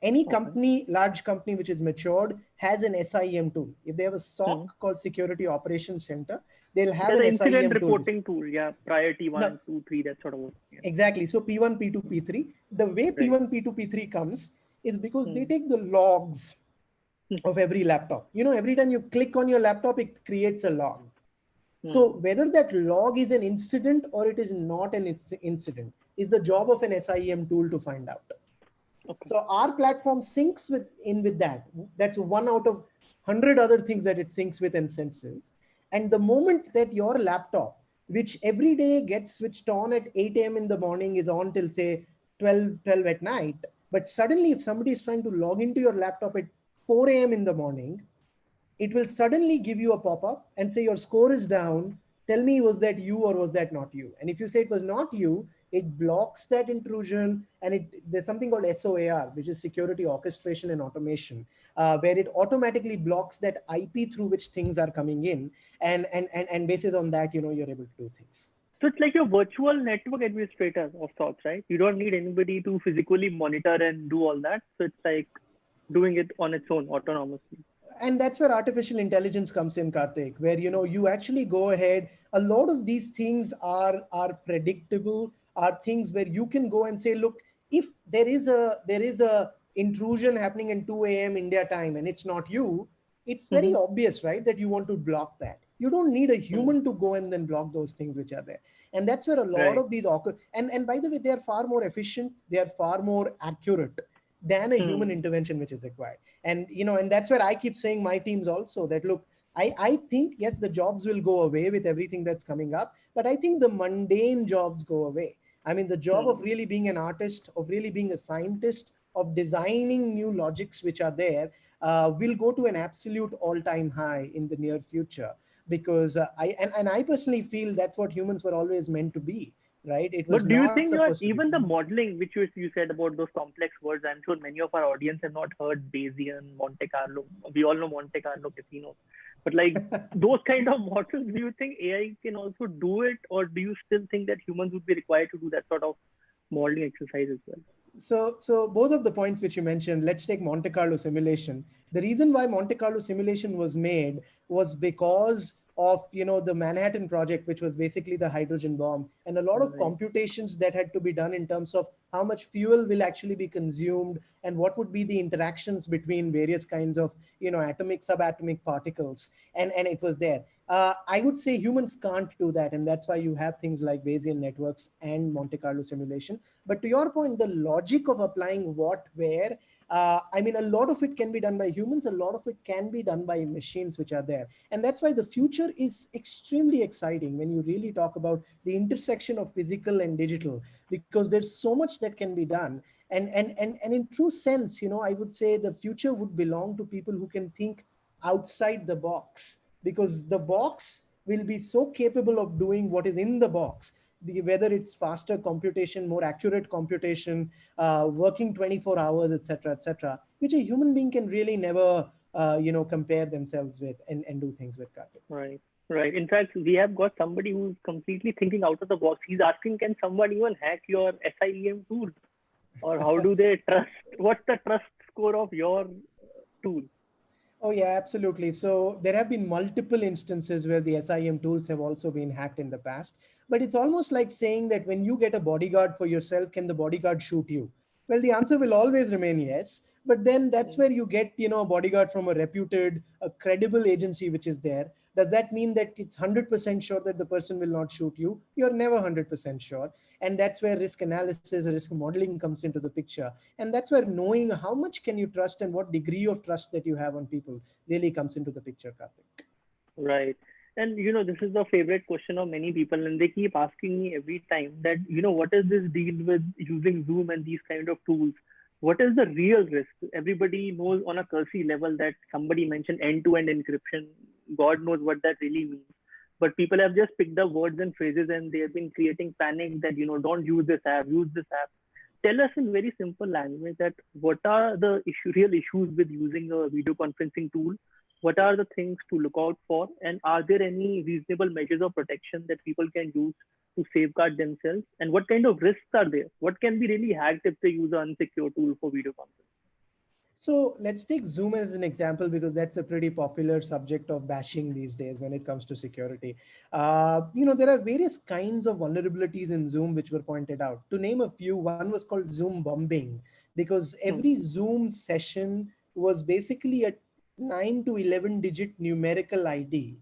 Any company, large company which is matured, has an SIEM tool. If they have a SOC called Security Operations Center, they'll have an incident SIEM reporting tool. Yeah, priority 1, 2, 3, that sort of. Yeah. Exactly. So P1, P2, P3. The way P1, P2, P3 comes is because they take the logs of every laptop. Every time you click on your laptop, it creates a log. So whether that log is an incident or it is not an incident is the job of an SIEM tool to find out. So our platform syncs with that. That's one out of 100 other things that it syncs with and senses. And the moment that your laptop, which every day gets switched on at 8 a.m. in the morning, is on till say 12 at night, but suddenly if somebody is trying to log into your laptop at 4 a.m. in the morning, it will suddenly give you a pop-up and say your score is down. Tell me, was that you or was that not you? And if you say it was not you, it blocks that intrusion. And there's something called SOAR, which is security orchestration and automation, where it automatically blocks that IP through which things are coming in. And based on that, you're able to do things. So it's like your virtual network administrator of sorts, right? You don't need anybody to physically monitor and do all that. So it's like doing it on its own autonomously. And that's where artificial intelligence comes in, Kartik, where you actually go ahead. A lot of these things are predictable, are things where you can go and say, look, if there is a intrusion happening in 2 a.m. India time and it's not you, it's very obvious, right, that you want to block that. You don't need a human to go and then block those things which are there. And that's where a lot of these occur. And by the way, they are far more efficient. They are far more accurate than a human intervention which is required. And and that's where I keep saying my teams also that, look, I think, yes, the jobs will go away with everything that's coming up, but I think the mundane jobs go away. I mean, the job of really being an artist, of really being a scientist, of designing new logics which are there, will go to an absolute all-time high in the near future. Because I personally feel that's what humans were always meant to be. Right? It was. But do you think even the modeling, which you said about those complex words, I'm sure many of our audience have not heard Bayesian, Monte Carlo. We all know Monte Carlo casinos, but like those kind of models, do you think AI can also do it, or do you still think that humans would be required to do that sort of modeling exercise as well? So both of the points which you mentioned, let's take Monte Carlo simulation. The reason why Monte Carlo simulation was made was because of the Manhattan Project, which was basically the hydrogen bomb, and a lot of computations that had to be done in terms of how much fuel will actually be consumed and what would be the interactions between various kinds of atomic, subatomic particles, and it was there. I would say humans can't do that, and that's why you have things like Bayesian networks and Monte Carlo simulation. But to your point, the logic of applying what, where, I mean, a lot of it can be done by humans, a lot of it can be done by machines which are there. And that's why the future is extremely exciting when you really talk about the intersection of physical and digital, because there's so much that can be done. And in true sense, I would say the future would belong to people who can think outside the box, because the box will be so capable of doing what is in the box, whether it's faster computation, more accurate computation, working 24 hours, etc., which a human being can really never, compare themselves with and do things with, Kartik. Right. Right. In fact, we have got somebody who's completely thinking out of the box. He's asking, can someone even hack your SIEM tool? Or how do they trust? What's the trust score of your tool? Oh, yeah, absolutely. So there have been multiple instances where the SIM tools have also been hacked in the past. But it's almost like saying that when you get a bodyguard for yourself, can the bodyguard shoot you? Well, the answer will always remain yes. But then that's where you get, a bodyguard from a reputed, a credible agency which is there. Does that mean that it's 100% sure that the person will not shoot you? You're never 100% sure. And that's where risk analysis, risk modeling comes into the picture. And that's where knowing how much can you trust and what degree of trust that you have on people really comes into the picture, Kartik. Right. And this is the favorite question of many people, and they keep asking me every time that, what is this deal with using Zoom and these kind of tools? What is the real risk? Everybody knows on a cursory level that somebody mentioned end-to-end encryption. God knows what that really means. But people have just picked up words and phrases and they have been creating panic that, don't use this app, use this app. Tell us in very simple language that what are the real issues with using a video conferencing tool? What are the things to look out for? And are there any reasonable measures of protection that people can use to safeguard themselves? And what kind of risks are there? What can be really hacked if they use an unsecure tool for video conferencing? So let's take Zoom as an example, because that's a pretty popular subject of bashing these days when it comes to security. There are various kinds of vulnerabilities in Zoom which were pointed out. To name a few, one was called Zoom bombing, because every Zoom session was basically a 9 to 11 digit numerical ID.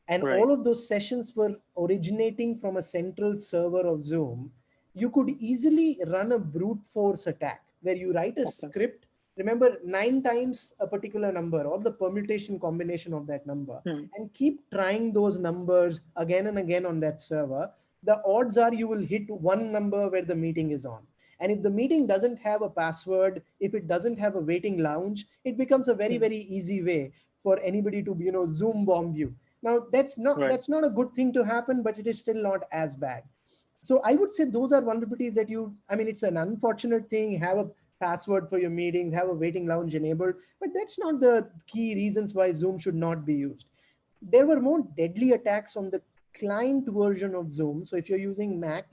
And Right. all of those sessions were originating from a central server of Zoom. You could easily run a brute force attack where you write a Okay. script. Remember, 9 times a particular number or the permutation combination of that number, Hmm. and keep trying those numbers again and again on that server. The odds are you will hit one number where the meeting is on. And if the meeting doesn't have a password, if it doesn't have a waiting lounge, it becomes a very, Hmm. very easy way for anybody to, Zoom bomb you. Now, Right. that's not a good thing to happen, but it is still not as bad. So I would say those are vulnerabilities that it's an unfortunate thing. Have a password for your meetings, have a waiting lounge enabled, but that's not the key reasons why Zoom should not be used. There were more deadly attacks on the client version of Zoom. So if you're using Mac,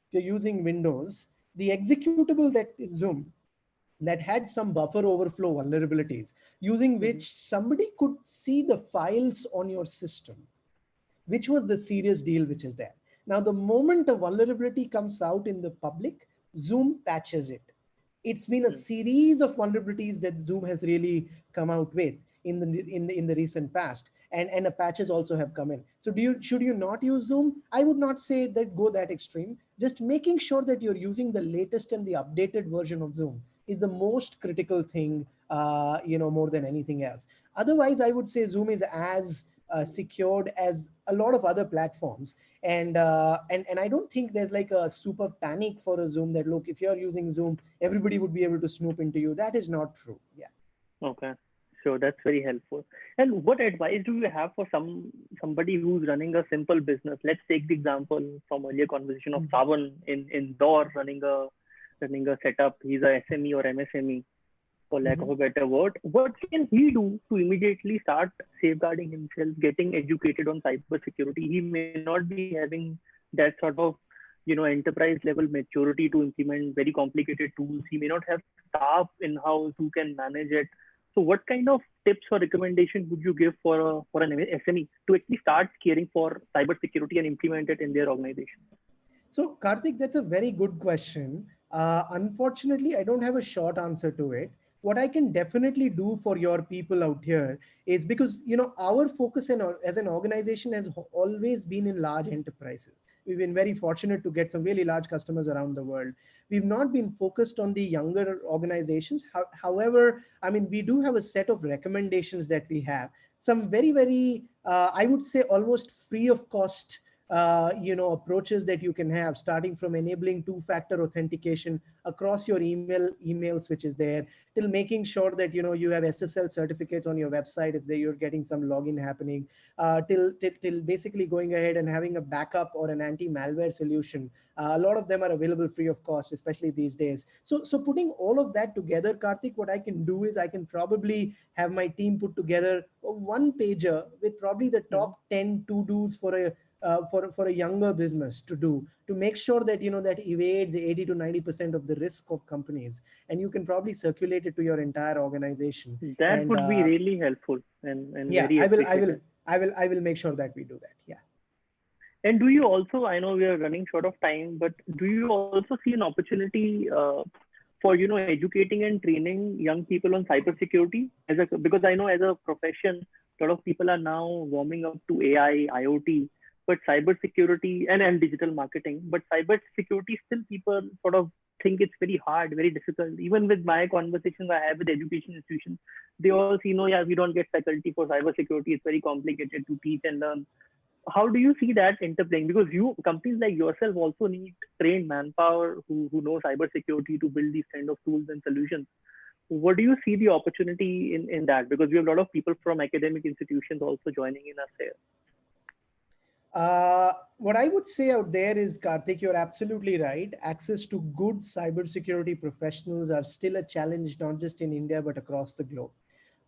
if you're using Windows, the executable that is Zoom that had some buffer overflow vulnerabilities, using Hmm. which somebody could see the files on your system, which was the serious deal which is there. Now, the moment a vulnerability comes out in the public, Zoom patches it. It's been a Hmm. series of vulnerabilities that Zoom has really come out with in the recent past, and the patches also have come in. So, should you not use Zoom? I would not say that go that extreme. Just making sure that you're using the latest and the updated version of Zoom is the most critical thing, more than anything else. Otherwise, I would say Zoom is as secured as a lot of other platforms. And I don't think there's like a super panic for a Zoom that, look, if you're using Zoom, everybody would be able to snoop into you. That is not true. Yeah. Okay. So that's very helpful. And what advice do you have for somebody who's running a simple business? Let's take the example from earlier conversation of Savan in Indore running a setup. He's a SME or MSME, for lack of a better word. What can he do to immediately start safeguarding himself, getting educated on cybersecurity? He may not be having that sort of enterprise level maturity to implement very complicated tools. He may not have staff in house who can manage it. So what kind of tips or recommendation would you give for an SME to actually start caring for cybersecurity and implement it in their organization? So, Karthik, that's a very good question. Unfortunately, I don't have a short answer to it. What I can definitely do for your people out here is, because our focus as an organization has always been in large enterprises. We've been very fortunate to get some really large customers around the world. We've not been focused on the younger organizations. However, we do have a set of recommendations that we have. Some very, very, I would say, almost free of cost approaches that you can have, starting from enabling two-factor authentication across your emails, which is there, till making sure that you have SSL certificates on your website if you're getting some login happening, till basically going ahead and having a backup or an anti-malware solution. A lot of them are available free of cost, especially these days. So putting all of that together, Kartik, what I can do is I can probably have my team put together a one pager with probably the top 10 to-dos for a younger business to do, to make sure that that evades 80 to 90% of the risk of companies, and you can probably circulate it to your entire organization. That And would be really helpful and yeah, very appreciated. I will make sure that we do that. Yeah. And do you also, I know we are running short of time, but do you also see an opportunity for educating and training young people on cybersecurity because I know as a profession, a lot of people are now warming up to AI, IoT, but cybersecurity and digital marketing, but cybersecurity still people sort of think it's very hard, very difficult. Even with my conversations I have with education institutions, they all see, no, yeah, we don't get faculty for cybersecurity. It's very complicated to teach and learn. How do you see that interplaying? Because companies like yourself also need trained manpower who know cybersecurity to build these kind of tools and solutions. What do you see the opportunity in that? Because we have a lot of people from academic institutions also joining in us here. What I would say out there is, Kartik, you're absolutely right. Access to good cybersecurity professionals are still a challenge, not just in India, but across the globe.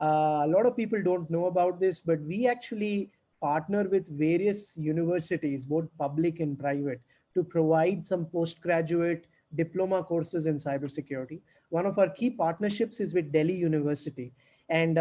A lot of people don't know about this, but we actually partner with various universities, both public and private, to provide some postgraduate diploma courses in cybersecurity. One of our key partnerships is with Delhi University. And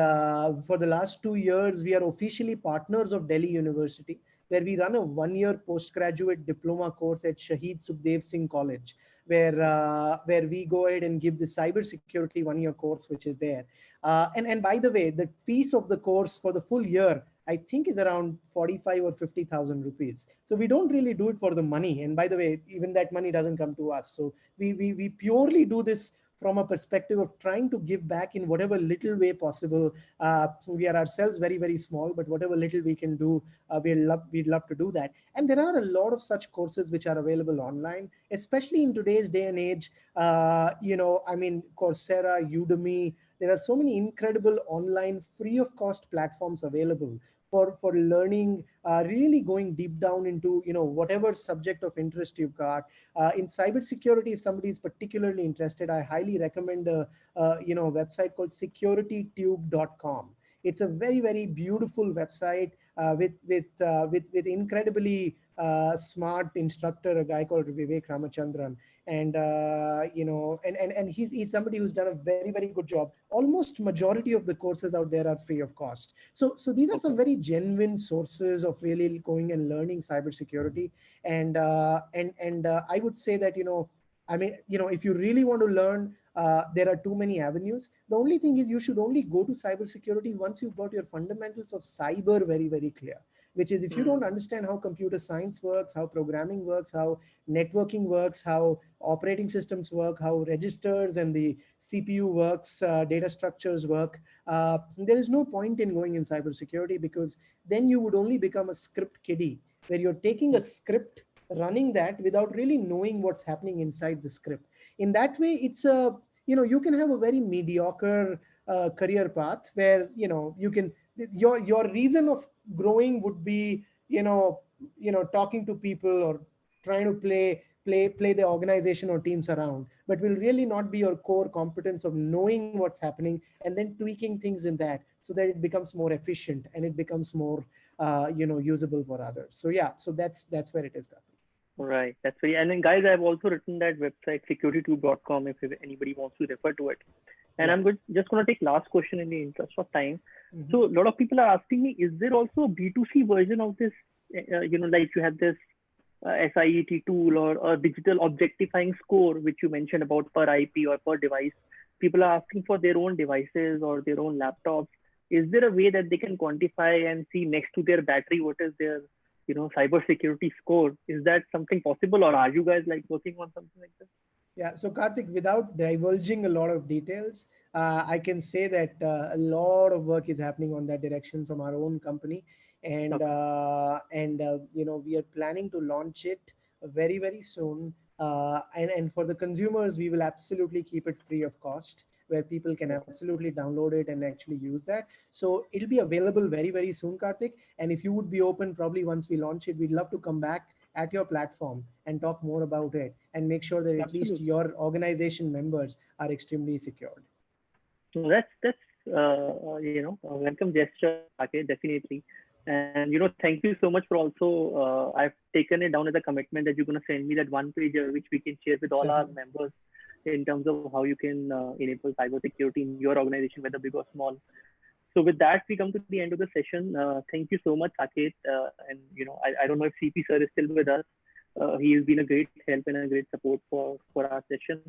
for the last 2 years, we are officially partners of Delhi University, where we run a one-year postgraduate diploma course at Shaheed Sukhdev Singh College, where we go ahead and give the cybersecurity one-year course, which is there. And by the way, the fees of the course for the full year, I think, is around 45 or 50,000 rupees. So we don't really do it for the money. And by the way, even that money doesn't come to us. So we purely do this from a perspective of trying to give back in whatever little way possible. We are ourselves very, very small, but whatever little we can do, we'd love to do that. And there are a lot of such courses which are available online, especially in today's day and age. Coursera, Udemy, there are so many incredible online free of cost platforms available for learning, really going deep down into whatever subject of interest you've got. In cybersecurity, if somebody is particularly interested, I highly recommend a website called securitytube.com. It's a very, very beautiful website with incredibly smart instructor, a guy called Vivek Ramachandran. And he's somebody who's done a very, very good job. Almost majority of the courses out there are free of cost. So these are some very genuine sources of really going and learning cybersecurity. And I would say that if you really want to learn, there are too many avenues. The only thing is you should only go to cybersecurity once you've got your fundamentals of cyber very, very clear. Which is, if you don't understand how computer science works, how programming works, how networking works, how operating systems work, how registers and the CPU works, data structures work, there is no point in going in cybersecurity, because then you would only become a script kiddie, where you're taking a script, running that without really knowing what's happening inside the script. In that way, it's you can have a very mediocre career path where you can, your reason of growing would be talking to people or trying to play the organization or teams around, but will really not be your core competence of knowing what's happening and then tweaking things in that so that it becomes more efficient and it becomes more usable for others. So yeah, so that's where it is, Kartik. Right. That's very, and then guys, I've also written that website securitytube.com if anybody wants to refer to it. And I'm just going to take last question in the interest of time. So a lot of people are asking me, is there also a B2C version of this? Like you have this SIET tool or a digital objectifying score, which you mentioned about per IP or per device. People are asking for their own devices or their own laptops. Is there a way that they can quantify and see next to their battery what is their cybersecurity score? Is that something possible, or are you guys like working on something like this? Yeah, so Kartik, without divulging a lot of details, I can say that a lot of work is happening on that direction from our own company. and Okay. we are planning to launch it very soon. And for the consumers, we will absolutely keep it free of cost, where people can Okay. absolutely download it and actually use that. So it'll be available very soon, Karthik. And if you would be open, probably once we launch it, we'd love to come back at your platform and talk more about it and make sure that at least Absolutely. your organization members are extremely secured. So that's a welcome gesture, Saket, definitely. And thank you so much for also. I've taken it down as a commitment that you're going to send me that one pager which we can share with all our Certainly. members in terms of how you can enable cybersecurity in your organization, whether big or small. So with that, we come to the end of the session. Thank you so much, Saket. And I don't know if CP sir is still with us. He has been a great help and a great support for our session.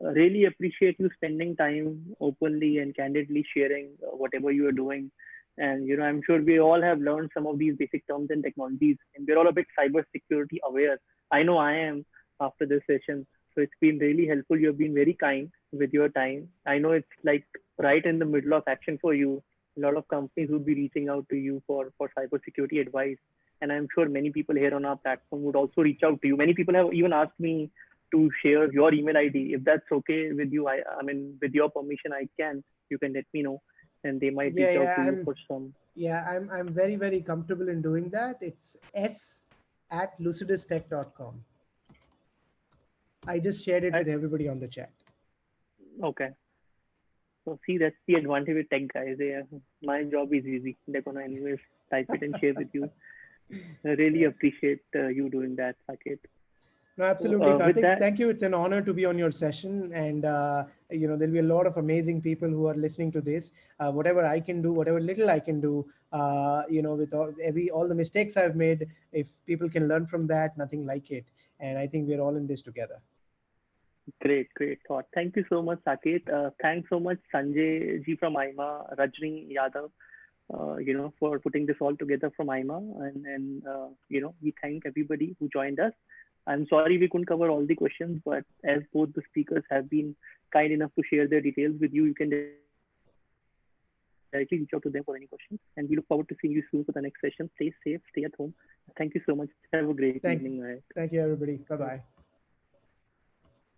Really appreciate you spending time openly and candidly sharing whatever you are doing. And I'm sure we all have learned some of these basic terms and technologies, and we're all a bit cybersecurity aware. I know I am after this session. So it's been really helpful. You've been very kind with your time. I know it's like right in the middle of action for you. A lot of companies would be reaching out to you for cybersecurity advice. And I'm sure many people here on our platform would also reach out to you. Many people have even asked me to share your email ID. If that's okay with you, I mean, with your permission, you can let me know, and they might Yeah, reach out yeah, to you I'm for some. yeah, I'm very comfortable in doing that. It's s@lucidistech.com. I just shared it I, with everybody on the chat. okay. So see, that's the advantage with tech guys. My job is easy. They're gonna anyways type it and share with you. I really Yeah. appreciate you doing that, Saket. No, So absolutely, with Karthik. that, Thank you. It's an honor to be on your session, and there'll be a lot of amazing people who are listening to this. Whatever I can do, whatever little I can do, with all the mistakes I've made, if people can learn from that, nothing like it. And I think we're all in this together. great thought. Thank you so much, Saket. Thanks so much, Sanjay ji from AIMA, Rajni Yadav, for putting this all together from AIMA. And we thank everybody who joined us. I'm sorry we couldn't cover all the questions, but as both the speakers have been kind enough to share their details with you, you can directly reach out to them for any questions. And we look forward to seeing you soon for the next session. Stay safe, stay at home. Thank you so much. Have a great evening ahead. Thank you, everybody. Bye bye.